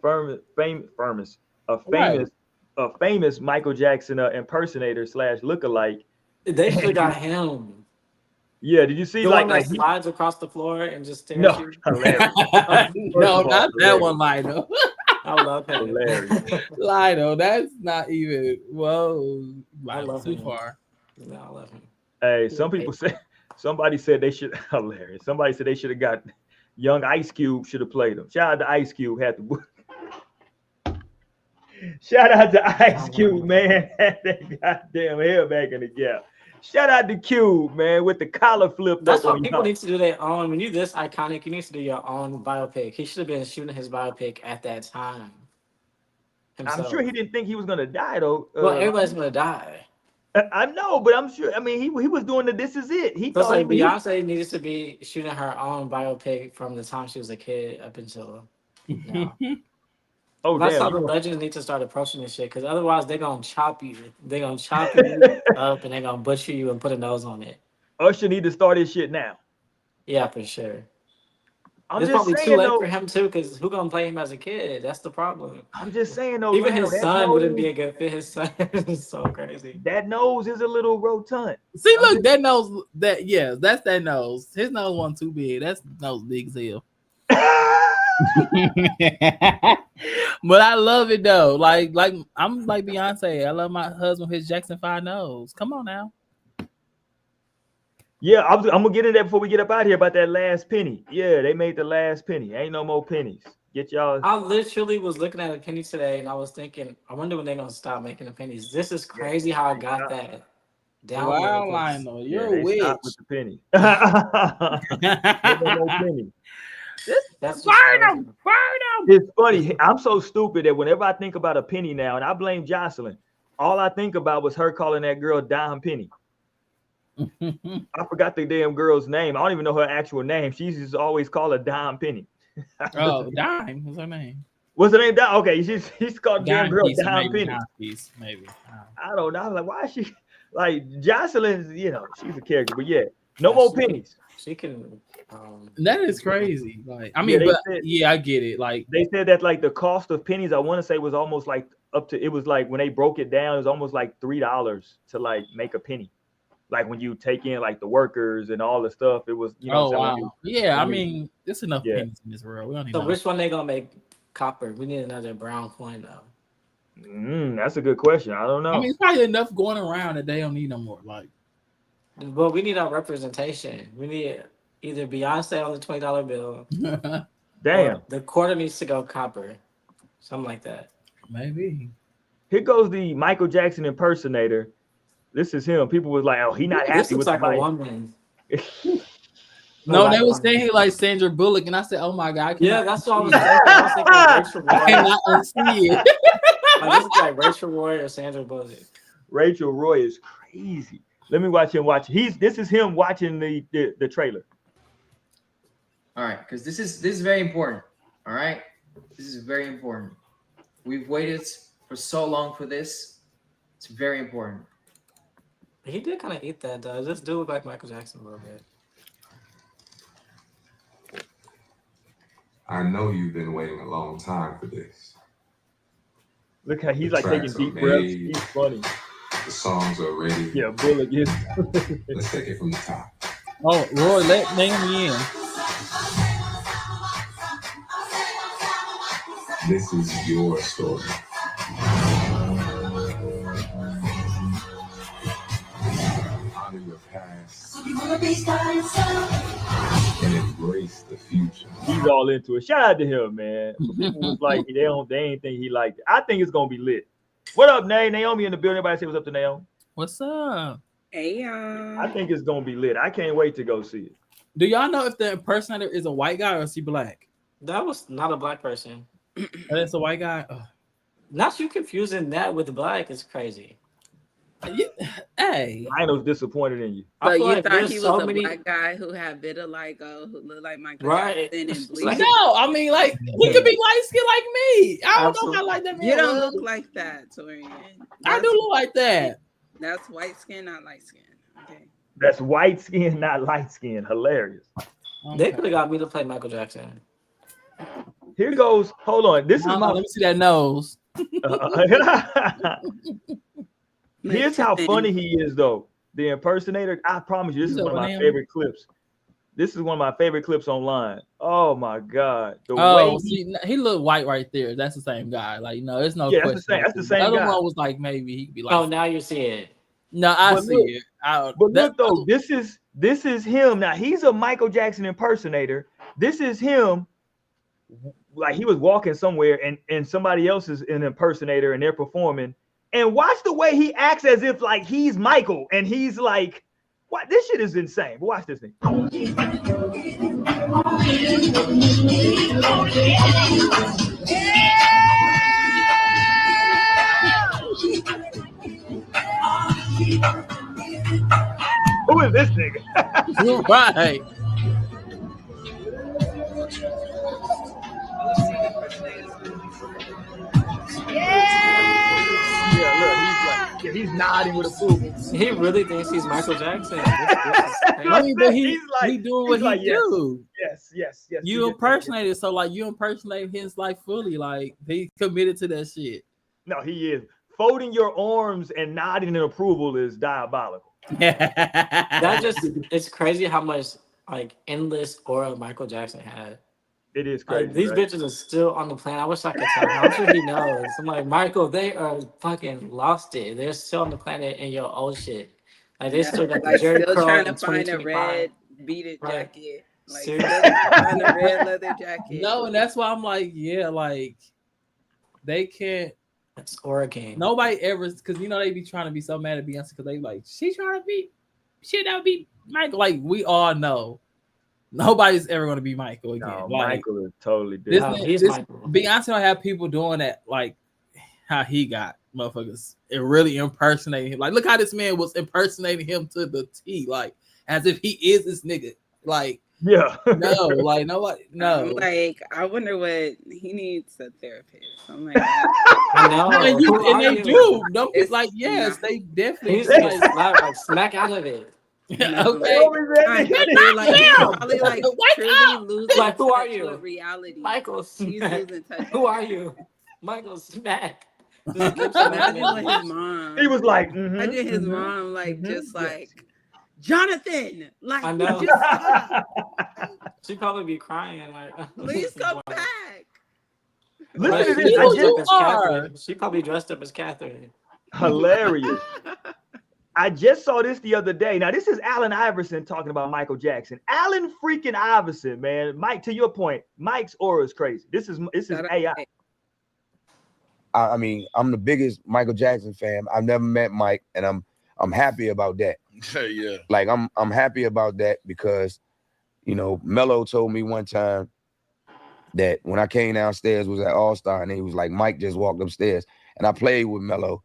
famous Michael Jackson impersonator / lookalike. They should have got him. Yeah, did you see The like one that slides across the floor and just stares no, at you? hilarious. No, not that one, Lido. I love him. Hilarious. Lido, that's not even. Whoa, I love too him. far. No, I love him. Hey, somebody said they should hilarious. Somebody said they should have got young Ice Cube should have played him. Shout out to Ice Cube, had to shout out to Ice Cube, man. Had that goddamn hair back in the gap. Shout out to Cube, man, with the collar flipped That's up. what people need to do their own. When you're this iconic, you need to do your own biopic. He should have been shooting his biopic at that time. I'm sure he didn't think he was gonna die though. Well, everybody's gonna die. I know, but I'm sure. I mean, he was doing the "This Is It." He That's thought like Beyonce needed to be shooting her own biopic from the time she was a kid up until now. Oh, that's damn. how the legends need to start approaching this shit, because otherwise they're gonna chop you. They're gonna chop you up and they're gonna butcher you and put a nose on it. Usher need to start his shit now. Yeah, for sure. I'm It's just probably saying, too late though, for him too, because who gonna play him as a kid? That's the problem. I'm just saying though. Even man, his that son nose, wouldn't be a good fit. His son is so crazy. That nose is a little rotund. See, look, that nose. That's that nose. His nose wasn't too big. That's nose big as hell. But I love it though. Like I'm like Beyonce. I love my husband with his Jackson 5 nose. Come on now. Yeah, I'm gonna get in there before we get up out of here about that last penny. Yeah, they made the last penny. Ain't no more pennies. Get y'all. I literally was looking at a penny today and I was thinking, I wonder when they're gonna stop making the pennies. This is crazy how I got that down. Wow, Lionel, you're a witch. With the penny. No more penny. That's burn them. It's funny. I'm so stupid that whenever I think about a penny now, and I blame Jocelyn, all I think about was her calling that girl Dime Penny. I forgot the damn girl's name. I don't even know her actual name. She just always call her Dime Penny. Oh, Dime was her name. What's her name? Dime? Okay, she's called damn girl piece, Dime Penny. Maybe. I don't know. I was like, why is she like Jocelyn's? You know, she's a character, but yeah, no more pennies. She can. That is crazy. Like, I mean, I get it. Like, they said that like the cost of pennies, I want to say, was almost like up to. It was like when they broke it down, it was almost like $3 to like make a penny. Like when you take in like the workers and all the stuff, it was. You know, wow. I mean, there's enough pennies in this world. We don't need. So which one they gonna make copper? We need another brown coin though. That's a good question. I don't know. I mean, it's probably enough going around that they don't need no more. Like, but we need our representation. We need either Beyonce on the $20 bill. Damn. The quarter needs to go copper. Something like that. Maybe. Here goes the Michael Jackson impersonator. This is him. People was like, "Oh, he not happy this with looks like the a woman." No, they was saying like Sandra Bullock, and I said, "Oh my god!" That's what I was thinking. I was thinking Rachel Roy. I cannot unsee it. Like, this is like Rachel Roy or Sandra Bullock. Rachel Roy is crazy. Let me watch him watch. This is him watching the trailer. All right, because this is very important. All right, this is very important. We've waited for so long for this. It's very important. He did kind of eat that though. This dude look like Michael Jackson a little bit. I know you've been waiting a long time for this. Look how he's The like taking tracks are deep breaths. made. He's funny. The songs are ready. Yeah, Bullock is. Let's take it from the top. Oh, Roy, name me in. This is your story. Honor your past and embrace the future. He's all into it. Shout out to him, man. But people was like, they ain't think he liked it. I think it's gonna be lit. What up, Naomi in the building? Everybody say what's up to Naomi. What's up? Hey, y'all. I think it's gonna be lit. I can't wait to go see it. Do y'all know if the impersonator is a white guy or is he black? That was not a black person. That's a white guy. Ugh. Not you confusing that with black is crazy. Hey, I was disappointed in you. So you like thought he was so a many... black guy who had vitiligo, who looked like Michael right? Jackson and bleached? No, I mean, like, he could be light skinned like me. I don't know how like that man. You don't look like that, Torian. I do look like that. That's white skin, not light skin. Okay. That's white skin, not light skin. Hilarious. They could have got me to play Michael Jackson. Here goes. Hold on. This is my. Let me see that nose. Here's how funny he is, though. The impersonator. I promise you, this is one of my favorite clips. This is one of my favorite clips online. Oh my god! The way he looked white right there. That's the same guy. Like, no, there's no. Yeah, question. that's the same. The other guy. one was like maybe he could be like. Oh, now you see it. No, I see it. But look though, this is him. Now he's a Michael Jackson impersonator. This is him. Like he was walking somewhere and somebody else is an impersonator and they're performing. And watch the way he acts as if like he's Michael and he's like, what? This shit is insane. But watch this thing. Who is this nigga? You're right. Yeah, look, he's nodding with approval. He really thinks he's Michael Jackson. I mean, but he doing what he like, do. Yes. You impersonated, so like you impersonate his life fully. Like he committed to that shit. No, he is. Folding your arms and nodding in approval is diabolical. That just, it's crazy how much like endless aura Michael Jackson had. It is crazy. Like, these bitches are still on the planet. I wish I could tell him. I'm sure he knows. I'm like, Michael, they are fucking lost it. They're still on the planet in your old shit. Like they still got the like Jerry still curl trying in to find a 2025. red beaded jacket. Like Seriously? still trying to find a red leather jacket. No, and that's why I'm like, yeah, like they can't. That's Oregon. Nobody ever, because you know they be trying to be so mad at Beyonce because they like she trying to be, shit that would be Michael. Like we all know. Nobody's ever going to be Michael again. No, like, Michael is totally different. Beyonce don't have people doing that like how he got motherfuckers and really impersonating him. Like, look how this man was impersonating him to the T, like as if he is this nigga. Like, yeah, no, like nobody, no. I'm like, I wonder what he needs a therapist. I'm like, I know, and they do. It's like, yes, they definitely. He's like smack out of it. Okay. Like truly losing like, who are touch you? with reality. Michael He's Smack. losing touch. Who are you? Michael Smack. Imagine what his mom. He was like, imagine his mom, like just like Jonathan. Like, I know. just She'd probably be crying like, please come back. Listen to this. She probably dressed up as Catherine. Hilarious. I just saw this the other day. Now, this is Allen Iverson talking about Michael Jackson. Allen freaking Iverson, man. Mike, to your point, Mike's aura is crazy. This is AI. I mean, I'm the biggest Michael Jackson fan. I've never met Mike, and I'm happy about that. Yeah. Like I'm happy about that because, you know, Mello told me one time that when I came downstairs was at All Star, and he was like, Mike just walked upstairs, and I played with Mello.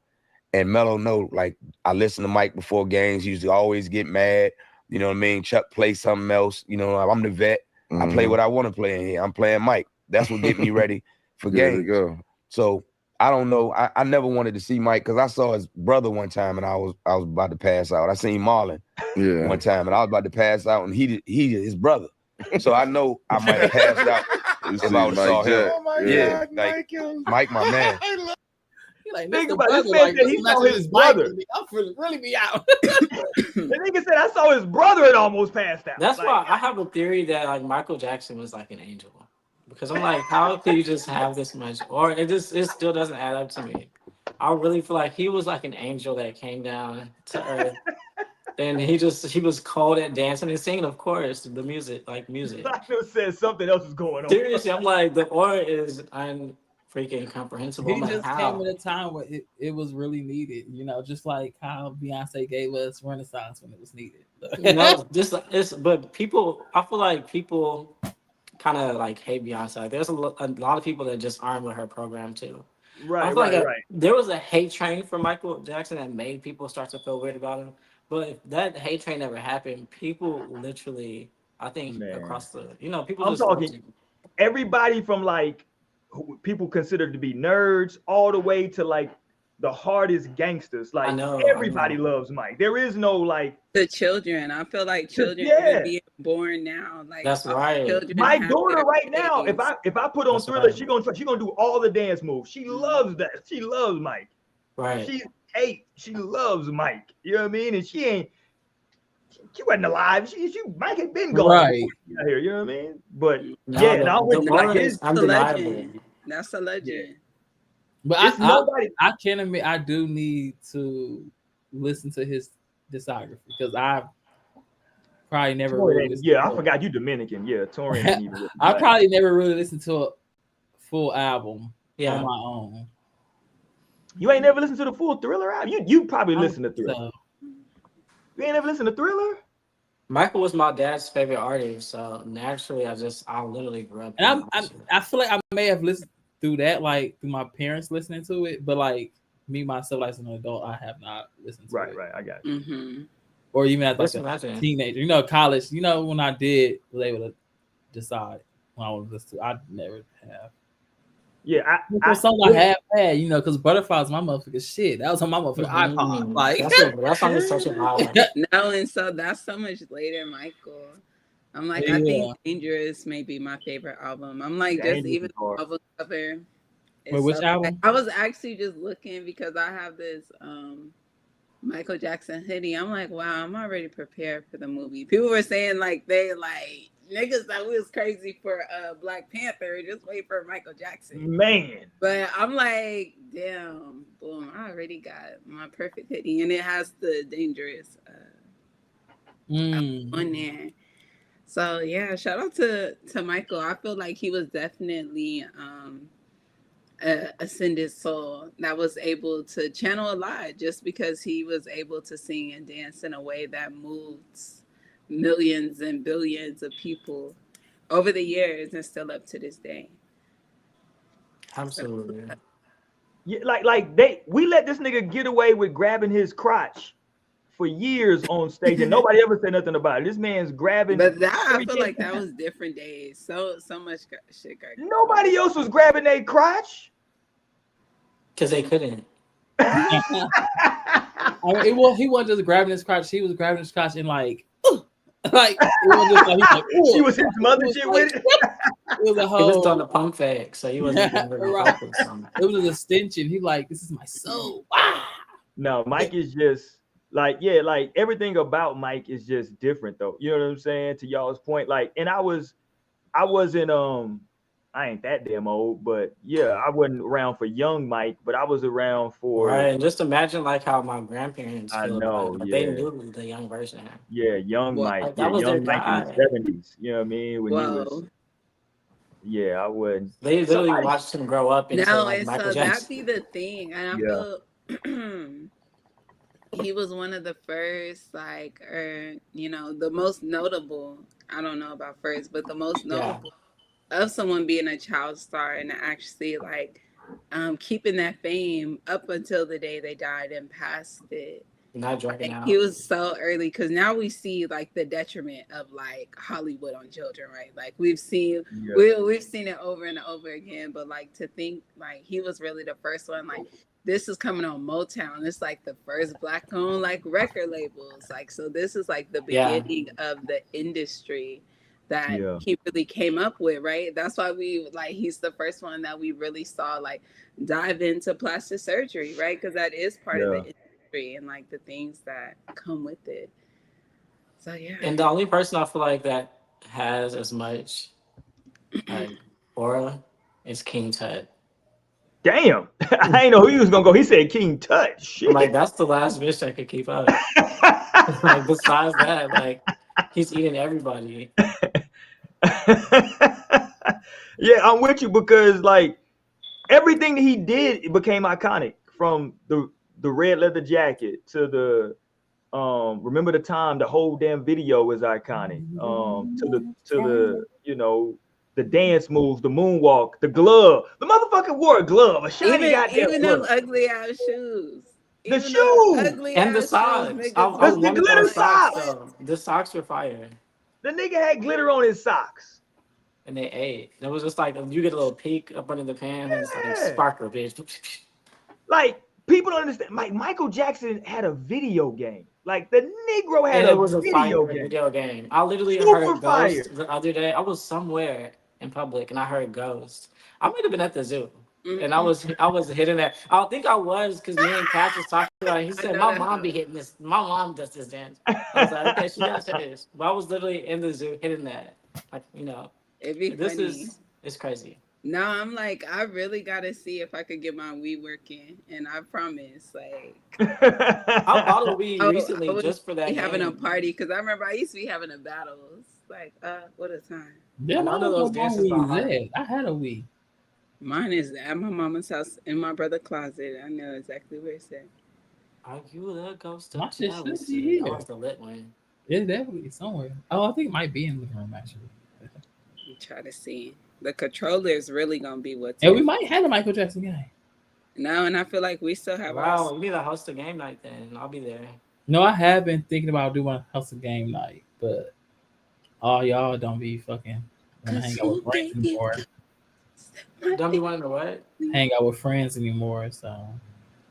And Mello know, like, I listen to Mike before games. He used to always get mad. You know what I mean? Chuck play something else. You know, I'm the vet. I play what I want to play in here. I'm playing Mike. That's what get me ready for games. So I don't know. I never wanted to see Mike because I saw his brother one time and I was about to pass out. I seen Marlon one time and I was about to pass out and he his brother. So I know I might have passed out if I would have saw him. Oh my yeah, God, like, Mike, my man. Like, think about this man said he saw his brother. I'm really be out. The nigga said I saw his brother and almost passed out. That's like, why I have a theory that like Michael Jackson was like an angel. Because I'm like, how could you just have this much? Or it still doesn't add up to me. I really feel like he was like an angel that came down to earth And he was cold at dancing and singing, of course, the music, like music. Lionel said something else is going on. Seriously, I'm like, the aura is freaking comprehensible. He I'm like, just how? came at a time where it was really needed, just like how Beyonce gave us Renaissance when it was needed. But people, I feel like people kind of like hate Beyonce. Like, there's a lot of people that just aren't with her program too. I feel like there was a hate train for Michael Jackson that made people start to feel weird about him. But if that hate train never happened, people literally, I think, across the, people I'm just loved talking him. everybody from like who people considered to be nerds all the way to like the hardest gangsters. Like everybody loves Mike. There is no like the children. I feel like children even being born now. Like that's right. My daughter right now, if I put on Thriller, she gonna do all the dance moves. She loves that. She loves Mike. Right. She's 8. She loves Mike. You know what I mean? And she wasn't alive. Mike had been gone. Right. Here, you know what I mean? But that's a legend. That's a legend. Yeah. But I can admit I do need to listen to his discography because I probably never really listened I forgot you Dominican. Yeah, Torian didn't even I probably never really listened to a full album on my own. You ain't never listened to the full Thriller album? You probably listened to Thriller. You ain't never listened to Thriller? Michael was my dad's favorite artist, so naturally I literally grew up. And I feel like I may have listened through that, like through my parents listening to it, but like me myself as an adult, I have not listened to it. Right, I got you. Mm-hmm. Or even as like a teenager, college. When I was able to decide when I want to listen to, I never have. Yeah, I have had, because Butterflies my motherfucking shit. That was on my motherfucking iPod. Like that song is such a vibe. No, and so that's so much later, Michael. I'm like, I think Dangerous may be my favorite album. I'm like, just even the album cover. Wait, which album? I was actually just looking because I have this Michael Jackson hoodie. I'm like, wow, I'm already prepared for the movie. People were saying like niggas that was crazy for Black Panther. Just wait for Michael Jackson. Man. But I'm like, damn, boom, I already got my perfect hoodie. And it has the Dangerous on there. So yeah, shout out to Michael. I feel like he was definitely a ascended soul that was able to channel a lot just because he was able to sing and dance in a way that moves millions and billions of people over the years and still up to this day. Absolutely. Yeah, we let this nigga get away with grabbing his crotch for years on stage and nobody ever said nothing about it. This man's grabbing. But I feel like that was different days. So much shit got. Nobody else was grabbing their crotch. Because they couldn't. He wasn't just grabbing his crotch. He was grabbing his crotch and like it was just like, she was hitting some other shit with it. It was a whole. He was on the pump fake, so he wasn't even really focused on it. It was an extension. He like, this is my soul. Wow. No, Mike is just like everything about Mike is just different though. You know what I'm saying? To y'all's point, and I wasn't I ain't that damn old, but yeah, I wasn't around for young Mike, but I was around for right. And just imagine how my grandparents feel. I know, they knew the young version. Yeah, young Mike. That was young their Mike in the 70s. You know what I mean? When he was. Yeah, I wouldn't. They literally watched him grow up into Michael Jackson. That'd be the thing, and I feel he was one of the first, the most notable. I don't know about first, but the most notable of someone being a child star and actually keeping that fame up until the day they died and passed it. Not dragging out. He was so early because now we see the detriment of Hollywood on children, right? We've seen we've seen it over and over again, but to think he was really the first one. This is coming on Motown. It's the first Black-owned record labels. So this is the beginning of the industry that he really came up with, right? That's why he's the first one that we really saw dive into plastic surgery, right? Because that is part of the industry and the things that come with it. So yeah. And the only person I feel that has as much aura is King Tut. Damn, I ain't know who he was gonna go. He said King Tut. Shit. I'm like, that's the last bitch I could keep up. Like, besides that, like, he's eating everybody. Yeah, I'm with you because like everything that he did it became iconic. From the red leather jacket to the remember the time, the whole damn video was iconic. To the you know, the dance moves, the moonwalk, the glove. The motherfucker wore a glove, a shiny goddamn Even them glove. ugly ass shoes. The Even them shoes ugly And the ass shoes, socks. I niggas. the wanted glitter those socks, socks. though. The socks were fire. The nigga had glitter on his socks. And they ate. It was just like, you get a little peek up under the pan, and it's like, Yeah. sparkle, bitch. Like people don't understand. Like Michael Jackson had a video game. Like the Negro had And it a was a video fire game. video game. I literally Super heard fire. Ghost the other day. I was somewhere in public and I heard Ghost. I might have been at the zoo. And I was hitting that. I think I was because me and Cash was talking about it. He said, my mom be hitting this. My mom does this dance. I was like, okay, she does this. But I was literally in the zoo hitting that. Like, you know, It'd be funny. It's crazy. No, I'm like, I really gotta see if I could get my weed working, and I promise, like, I bought a weed recently I would just for that. be having a game. party because I remember I used to be having a battles. Like, what a time! Damn, I I know don't know those my dances by weed heart. is at. I had a weed. Mine is at my mama's house in my brother's closet. I know exactly where it's at. Are you the ghost My of shit should be jealousy? here. That was the lit one. It's definitely somewhere. Oh, I think it might be in the room actually. We try to see. The controller is really gonna be what's. And we might have a Michael Jackson game. No, and I feel like we still have Wow, we need to host a game night then. I'll be there. No, I have been thinking about doing a house of game night, but all y'all don't be fucking want to hang out with friends anymore. Don't be wanting to what? Hang out with friends anymore. So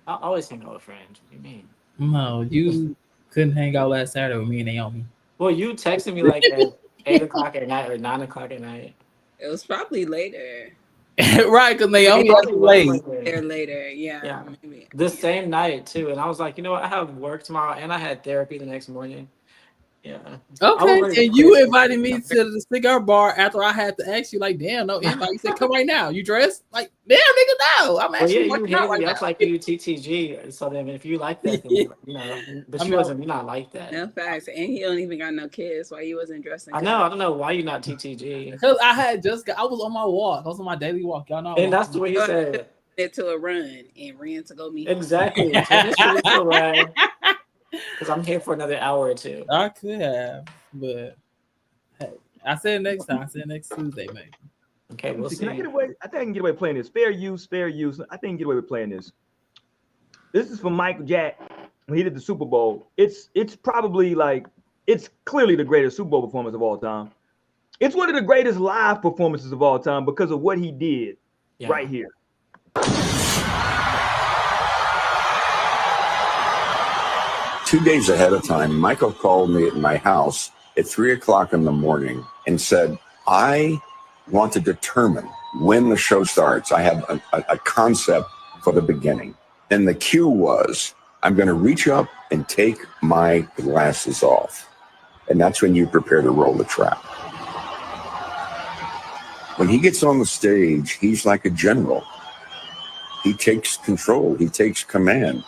I always hang out with friends. What do you mean? no, you couldn't hang out last Saturday with me and Naomi. Well, you texted me like at 8 o'clock at night or 9 o'clock at night. It was probably later. Right, because Naomi was late. They're later, yeah. Yeah. Maybe. The same night too, and I was like, you know what? I have work tomorrow, and I had therapy the next morning. Yeah. Okay, and you invited me to the cigar bar after I had to ask you, like, damn, no invite. You said, come right now. You dressed? Like, damn, nigga, no. I'm Well, actually yeah, you working out hit right me now. up like you TTG. So then, if you like that, then you know. But I you mean, wasn't. You're not like that. No facts. And he don't even got no kids. Why you wasn't dressing? I know. I don't know why you're not TTG. Because I had just got, I was on my walk. I was on my daily walk. Y'all know. And that's the way he said. It to a run and ran to go meet. Exactly. Turn this shit into a ride. Because I'm here for another hour or two. I could have, but hey, I said next time. I said next Tuesday, maybe. Okay, we'll Can I see. get away? I think I can get away playing this. Fair use, fair use. I think I can get away with playing this. This is from Michael Jack when he did the Super Bowl. It's probably like, it's clearly the greatest Super Bowl performance of all time. It's one of the greatest live performances of all time because of what he did right here. 2 days ahead of time, Michael called me at my house at 3 o'clock in the morning and said, I want to determine when the show starts. I have a concept for the beginning. And the cue was, I'm going to reach up and take my glasses off. And that's when you prepare to roll the trap. When he gets on the stage, he's like a general. He takes control. He takes command.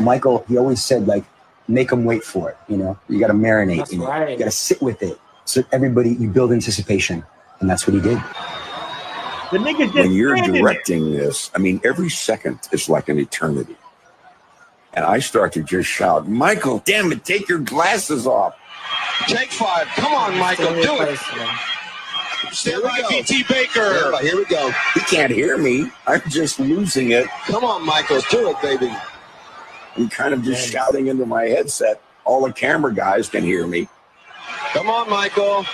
Michael, he always said, like, make them wait for it. You know, you got to marinate. That's in right. it. You got to sit with it. So everybody, you build anticipation. And that's what he did. The nigga just When you're directing this, I mean, every second is like an eternity. And I start to just shout, Michael, damn it, take your glasses off. Take 5. Come on, Michael. Do it. Stand by, BT Baker. Here we go. He can't hear me. I'm just losing it. Come on, Michael. Do it, baby. I'm kind of just shouting into my headset. All the camera guys can hear me. Come on, Michael.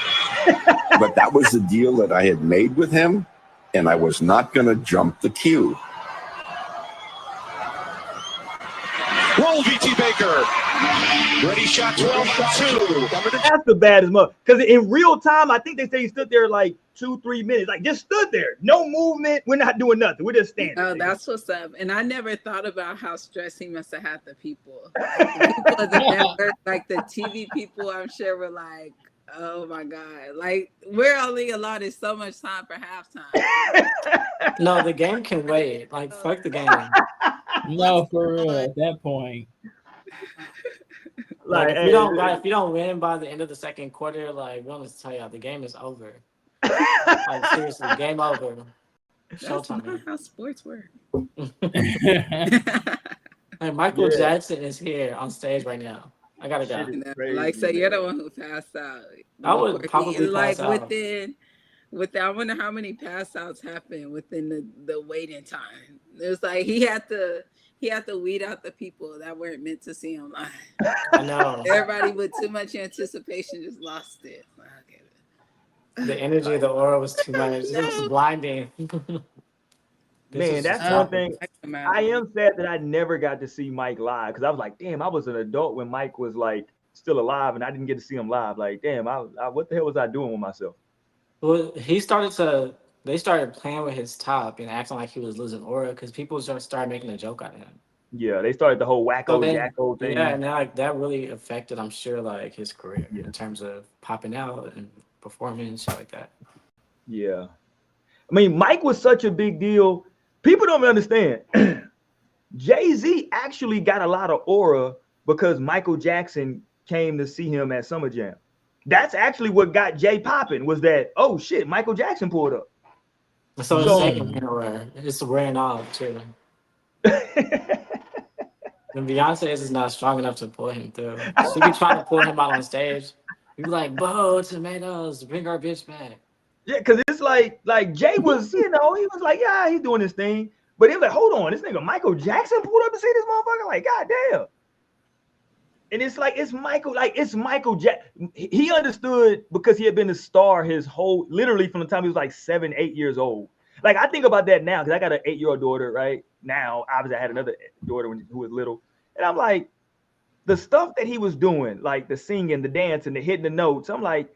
But that was the deal that I had made with him, and I was not going to jump the queue. Roll, BT Baker. Ready, shot 12-2. That's the baddest mother. Because in real time, I think they say he stood there like 2-3 minutes. Like, just stood there. No movement. We're not doing nothing. We're just standing. Oh, that's what's up. And I never thought about how stressed he must have had the people. Like, the people at the network, like the TV people, I'm sure were like, Oh my God. Like, we're only allotted so much time for halftime. No, the game can wait. Like, fuck the game. No, for real. At that point, Like, if hey, you don't win by the end of the second quarter, like, we want to tell y'all, the game is over. Like, seriously, game over. That's not Showtime. how sports work. Like, Michael Yeah. Jackson is here on stage right now. I gotta go. Shit is Like, crazy, so you're man. the one who passed out. I would Before probably like pass out. within, I wonder how many pass outs happened within the waiting time. It was like he had to weed out the people that weren't meant to see him live. I know. Everybody with too much anticipation just lost it. Okay. The energy of the aura was too much. It was blinding. Man, that's one thing. I am sad that I never got to see Mike live because I was like, damn, I was an adult when Mike was like still alive, and I didn't get to see him live. Like, damn, I what the hell was I doing with myself? Well, they started playing with his top and acting like he was losing aura because people started making a joke out of him. Yeah, they started the whole wacko jacko thing. Yeah, and like that really affected, I'm sure, like his career in terms of popping out and performing and shit like that. Yeah. I mean, Mike was such a big deal. People don't understand. Jay-Z actually got a lot of aura because Michael Jackson came to see him at Summer Jam. That's actually what got Jay popping, was that, oh shit, Michael Jackson pulled up. So it's wearing off too. When Beyonce is not strong enough to pull him through. She be trying to pull him out on stage. You be like, "Bo, tomatoes, bring our bitch back." Yeah, because it's like Jay was, he was like, yeah, he's doing this thing. But it was like, hold on, this nigga Michael Jackson pulled up to see this motherfucker? Like, goddamn. And it's like, it's Michael Jackson. He understood because he had been a star his whole, literally from the time he was like 7, 8 years old. Like, I think about that now because I got an 8-year-old daughter right now. Obviously, I had another daughter who was little. And I'm like, the stuff that he was doing, like the singing, the dancing, the hitting the notes, I'm like,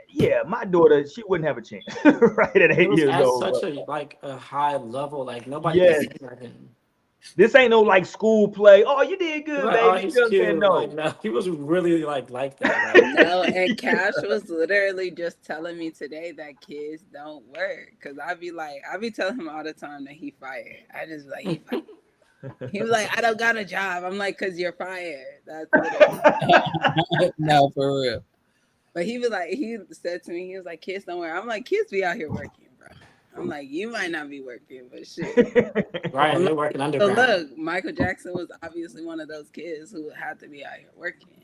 yeah, my daughter, she wouldn't have a chance right at 8 years old. Such a high level, like nobody Yes. can sing like him. This ain't no like school play. Oh, you did good, Like, baby. oh, he's You know what I'm saying? cute. No. Like, no, he was really like that. Like. No, and Cash was literally just telling me today that kids don't work. Cause I be telling him all the time that he fired. I just like he fired. He was like, I don't got a job. I'm like, cause you're fired. That's literally. No, for real. But he was like, he said to me, he was like, kids don't work. I'm like, kids be out here working, bro. I'm like, you might not be working, but shit. Right, you're working underground. So look, Michael Jackson was obviously one of those kids who had to be out here working.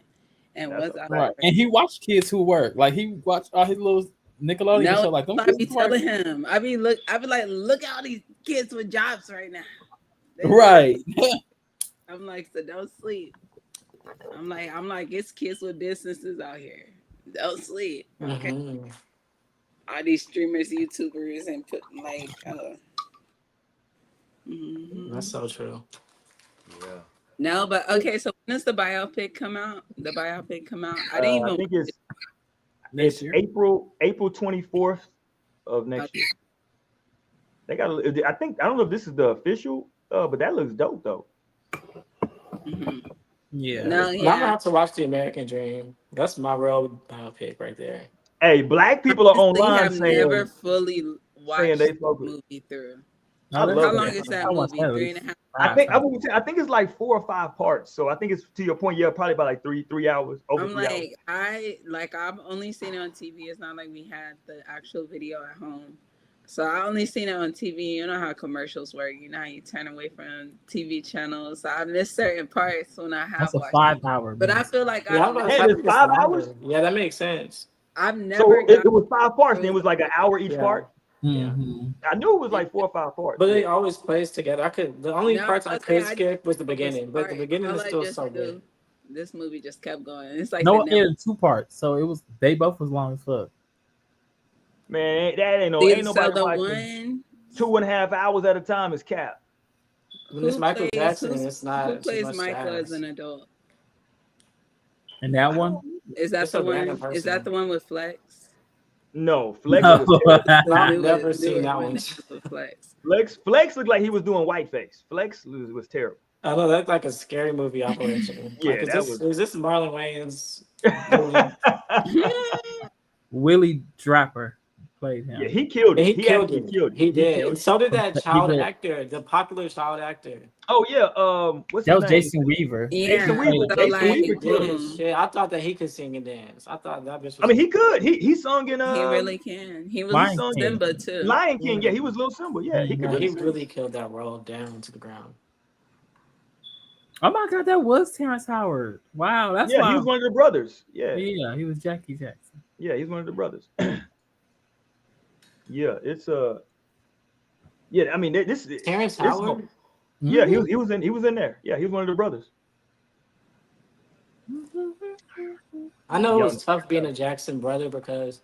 And was out right. And he watched kids who work. Like he watched all his little Nickelodeon show. Like, I be telling him, I be like, look at all these kids with jobs right now. Right. I'm like, so don't sleep. I'm like, it's kids with businesses out here. Don't sleep. Okay. Mm-hmm. All these streamers, YouTubers, and put like That's so true. Yeah. No, but okay, so when does the biopic come out? I didn't even I think it's April 24th of next year. They got I don't know if this is the official, but that looks dope though. Yeah. No, I'm gonna have to watch The American Dream. That's my real biopic right there. Hey, black people are online I've saying never fully watched they the movie through. I love How that. long is that movie? 3.5 I think it's like 4 or 5 parts. So I think it's, to your point, yeah, probably about like three hours. Over I'm 3 hours. I've only seen it on TV. It's not like we had the actual video at home. So I only seen it on TV. You know how commercials work. You know how you turn away from TV channels. So I missed certain parts when I have That's a watched 5 hour. But I feel like it's 5 hours. Yeah, that makes sense. I've never. So it was 5 parts. Then it was like an hour each part. Mm-hmm. I knew it was like 4 or 5 parts. But they always plays together. The only parts I could okay, skip was the beginning, but the beginning is still so good. This movie just kept going. It's like no, it in 2 parts. So they both was long as fuck. Man, that ain't nobody watching 2.5 hours at a time is cap. When it's Michael Jackson, it's not. Who plays Michael as an adult? And that one? Is that the one? Is that the one with Flex? No, Flex. I've never seen that one. Flex. Flex looked like he was doing whiteface. Flex was terrible. I know that's like a scary movie operation. Yeah, Like, that was. is this Marlon Wayans? Willie Draper played him. Yeah, he killed it. He He killed actually it. killed it. He did. killed And it. so did that He child did. actor, the popular child actor. Oh yeah. What's That his was name? Jason Weaver. Jason Weaver. So Jason like, Weaver killed it. Shit, I thought that he could sing and dance. I thought that bitch was. I mean, he could. He sung in he really can. He was Lion King. Simba too. Lion King. Yeah, he was Little Simba. Yeah, he could He really sing. really killed that role down to the ground. Oh my God, that was Terrence Howard. Wow, that's Yeah, why. he was one of the brothers. Yeah, Yeah, he was Jackie Jackson. yeah, he's one of the brothers. Yeah, it's yeah. I mean, this Terrence this Howard. Yeah, he was in there. Yeah, he was one of the brothers. I know it was tough being a Jackson brother because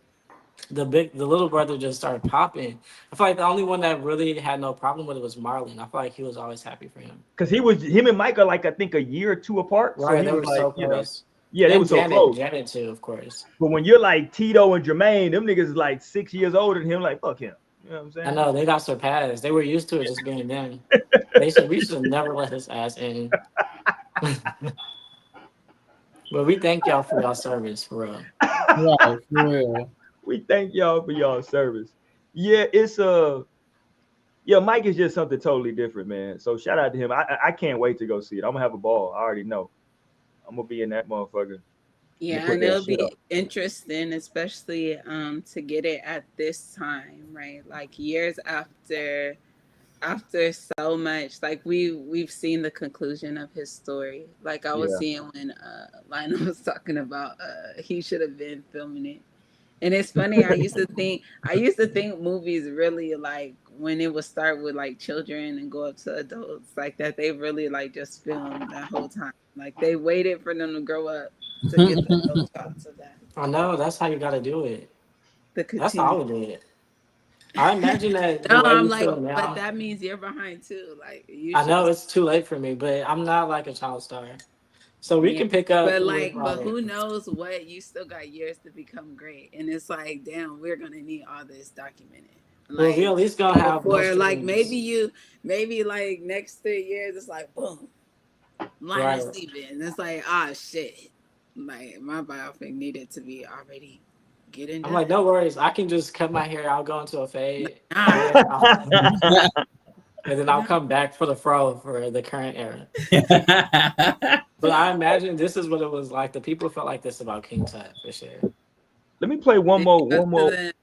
the little brother just started popping. I feel like the only one that really had no problem with it was Marlon. I feel like he was always happy for him. Because him and Mike are like I think a year or two apart. Right, so he they was were like, so you know, close. yeah, they And were so Janet, close. Janet too, of course. But when you're like Tito and Jermaine, them niggas is like 6 years older than him. Like fuck him. You know what I'm saying? I know they got surpassed. They were used to it just being them. We should have never let his ass in. But we thank y'all for y'all service, for real. Right, for real. We thank y'all for y'all service. Yeah, it's yeah, Mike is just something totally different, man. So shout out to him. I can't wait to go see it. I'm gonna have a ball. I already know. I'm gonna be in that motherfucker. Yeah, and it'll be interesting, especially to get it at this time, right? Like years after so much, like we've seen the conclusion of his story. Like I was seeing when Lionel was talking about he should have been filming it. And it's funny, I used to think movies really like when it would start with like children and go up to adults like that, they really like just filmed that whole time. Like they waited for them to grow up to get the adult shots of that. I know that's how you gotta do it. That's continue. how I would do it. I imagine that. No, the way I'm you like, feel now, but that means you're behind too. Like you I know should- it's too late for me, but I'm not like a child star, so we Yeah, can pick up. But who like, we but brought who in. knows what? You still got years to become great, and it's like, damn, we're gonna need all this documented. Well, we at least gonna have before, most like things. maybe like next 3 years, it's like boom, Linus Right. Stevens. It's like shit, like my biopic needed to be already getting. I'm like, no worries. I can just cut my hair. I'll go into a fade, and then I'll come back for the fro for the current era. But I imagine this is what it was like. The people felt like this about King Tut for sure. Let me play one more.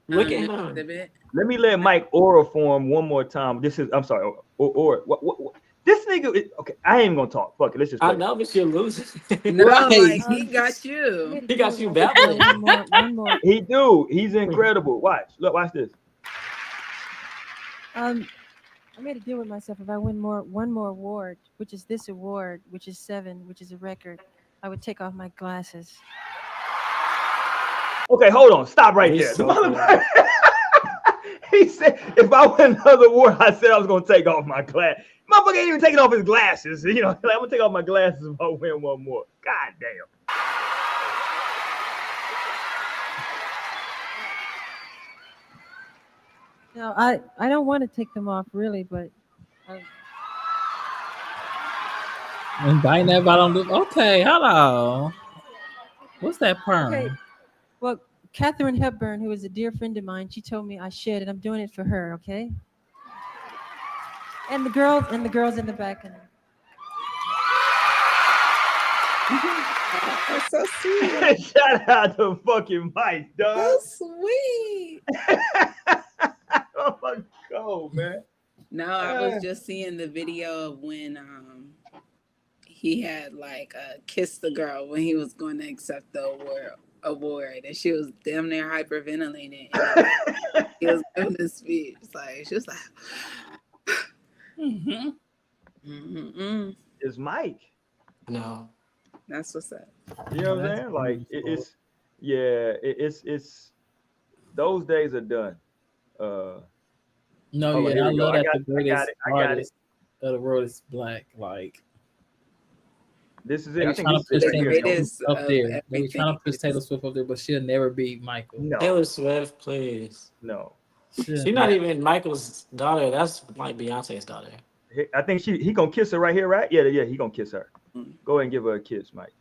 Look at him. Let me let Mike aura form one more time. This is. I'm sorry. Or what? This nigga. Okay, I ain't even gonna talk. Fuck it. Let's just. I Play. know, but you're losing. No, Right. like he got you. He got you battling. One more. He do. He's incredible. Watch. Look. Watch this. I made a deal with myself. If I win one more award, which is this award, which is 7, which is a record, I would take off my glasses. Okay, hold on. Stop right there. The he said, if I win another award, I said I was gonna take off my glass. Motherfucker ain't even taking off his glasses. You know, like, I'm gonna take off my glasses if I win one more. God damn. No, I don't want to take them off really, but And biting that bottom lip. Okay, hello. What's that perm? okay. Well, Katharine Hepburn, who is a dear friend of mine, she told me I should, and I'm doing it for her. Okay. And the girls in the back. And That's so sweet. Shout out to fucking Mike, dog. So sweet. Oh my God, man. No, I was just seeing the video of when he had like kissed the girl when he was going to accept the award, and she was damn near hyperventilating. And he was doing this speech, like she was like, It's Mike. No, that's what's up. You know what I'm saying? Like it's those days are done. No, hold on, yeah, here I we go. love I that got the it, greatest I got it. artist of the world is black. Like This is they it. I were think trying to this push is Taylor it. Swift up there. They were trying to push Taylor Swift up there, but she'll never beat Michael. No. Taylor Swift, please. No. She's not even Michael's daughter. That's like Beyonce's daughter. I think he gonna kiss her right here, right? Yeah, he gonna kiss her. Go ahead and give her a kiss, Mike.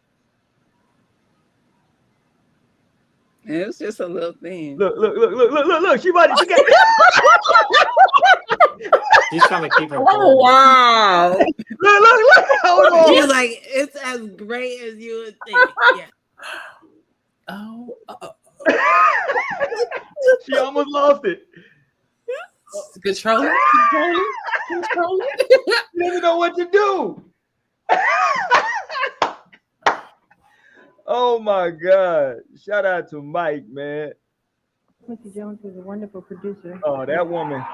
It was just a little thing. Look. She got She's trying to keep her. Oh wow! Look. Hold on. She's like, it's as great as you would think. Yeah. Oh. She almost lost it. Control it. She doesn't know what to do. Oh my God! Shout out to Mike, man. Quincy Jones was a wonderful producer. Oh, that woman.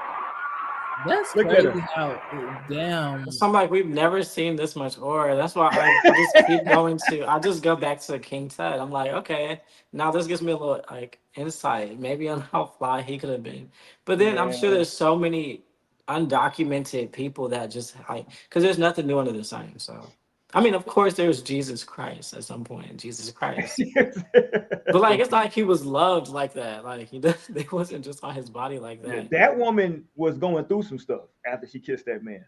That's Look at crazy. her. How damn. So I'm like, we've never seen this much aura. That's why I just keep going to. I just go back to King Tut. I'm like, okay, now this gives me a little like insight, maybe on how fly he could have been. But then I'm sure Man. there's so many undocumented people that just like, because there's nothing new under the sun. So, I mean, of course, there's Jesus Christ at some point. Jesus Christ. But like, it's not like he was loved like that. Like they wasn't just on his body like that. Yeah, that woman was going through some stuff after she kissed that man.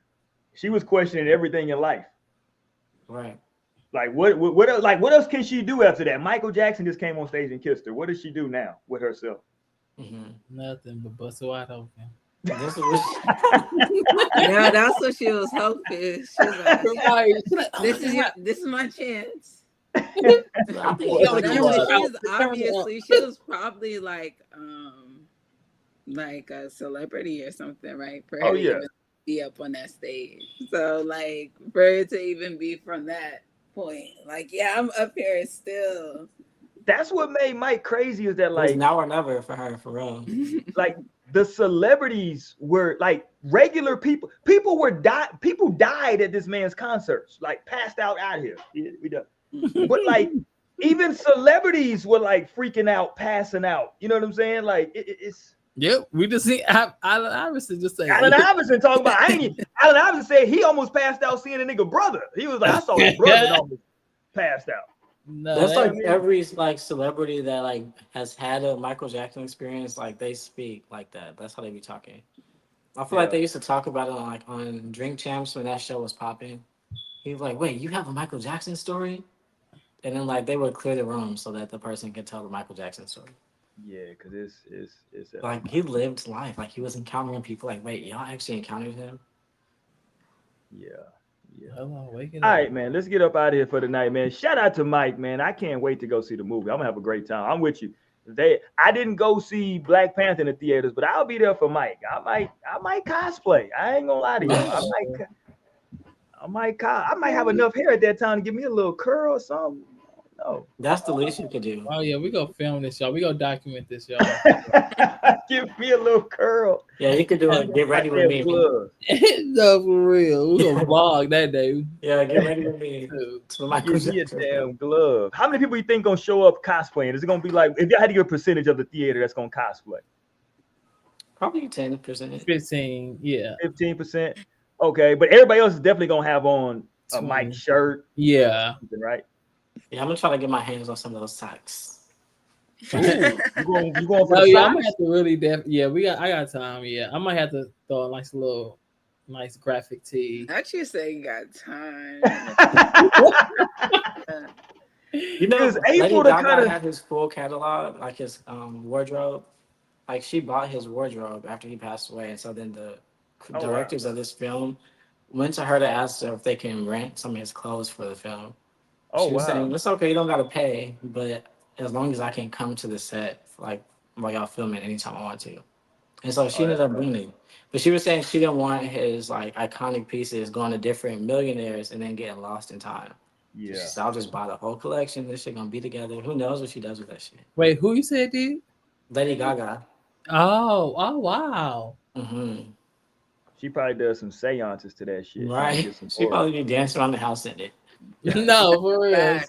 She was questioning everything in life. Right. Like what else, like what else can she do after that? Michael Jackson just came on stage and kissed her. What does she do now with herself? Nothing but bust her wide open. Yeah, that's what she was hoping. She was like, this is my chance. She was probably like a celebrity or something, right? For her to even be up on that stage. So like for it to even be from that point, like, yeah, I'm up here still. That's what made Mike crazy, is that like now or never for her, for real. Like the celebrities were like regular people. People died at this man's concerts, like passed out here. We done. But like even celebrities were like freaking out, passing out. You know what I'm saying? Like it's. Yep, we just see Allen Iverson just saying. Allen Iverson talking about. Allen Iverson said he almost passed out seeing a nigga brother. He was like, I saw his brother almost passed out. No, that's like every like celebrity that like has had a Michael Jackson experience, like they speak like that. That's how they be talking. I feel like they used to talk about it on Drink Champs when that show was popping. He was like, "Wait, you have a Michael Jackson story?" And then like they would clear the room so that the person could tell the Michael Jackson story. Yeah, because it's like he lived life. Like he was encountering people. Like, wait, y'all actually encountered him? Yeah. All right, man. Let's get up out of here for tonight, man. Shout out to Mike, man. I can't wait to go see the movie. I'm gonna have a great time. I'm with you. I didn't go see Black Panther in the theaters, but I'll be there for Mike. I might cosplay. I ain't gonna lie to you. I might have enough hair at that time to give me a little curl or something. No. That's the least you could do. Oh yeah, we gonna film this, y'all. We gonna document this, y'all. Give me a little curl. Yeah, you could do it. Get ready with me. No, for real. We gonna vlog that day. Yeah, get ready with me. Give me a damn glove. How many people you think gonna show up cosplaying? Is it gonna be like, if y'all had to give a percentage of the theater that's gonna cosplay? Probably 10%. 15, yeah. 15%. Okay, but everybody else is definitely gonna have on a Mike shirt. Yeah. Right. Yeah, I'm gonna try to get my hands on some of those socks. You going for the socks? I'm gonna have to really I got time. Yeah, I might have to throw a nice graphic tee. Not you say you got time. You know, Lady Gaga had his full catalog, like his wardrobe. Like she bought his wardrobe after he passed away, and so then the directors of this film went to her to ask her if they can rent some of his clothes for the film. She was saying, it's okay, you don't gotta pay, but as long as I can come to the set, like while y'all filming anytime I want to. And so she ended up doing it. But she was saying she didn't want his like iconic pieces going to different millionaires and then getting lost in time. Yeah. She said, I'll just buy the whole collection. This shit gonna be together. Who knows what she does with that shit? Wait, who you said did? Lady Gaga. Oh wow. Mm-hmm. She probably does some seances to that shit. Right. She probably be dancing around the house in it. No, for real.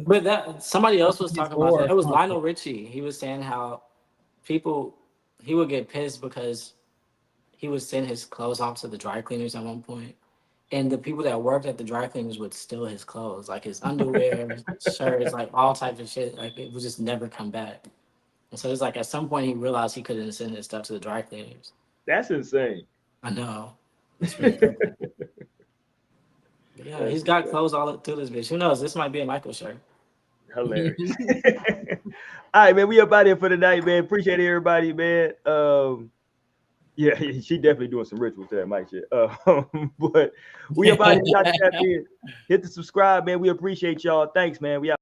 But that somebody else was talking about that. It was Lionel Richie. He was saying how he would get pissed because he would send his clothes off to the dry cleaners at one point. And the people that worked at the dry cleaners would steal his clothes, like his underwear, shirts, like all types of shit. Like it would just never come back. And so it's like at some point he realized he couldn't send his stuff to the dry cleaners. That's insane. I know. Yeah, he's got clothes all up to this bitch. Who knows? This might be a Michael shirt. Hilarious. All right, man. We up out here for the night, man. Appreciate everybody, man. Yeah, she definitely doing some rituals there, Mike shit. But we up out here. Y'all tap in. Hit the subscribe, man. We appreciate y'all. Thanks, man. We out.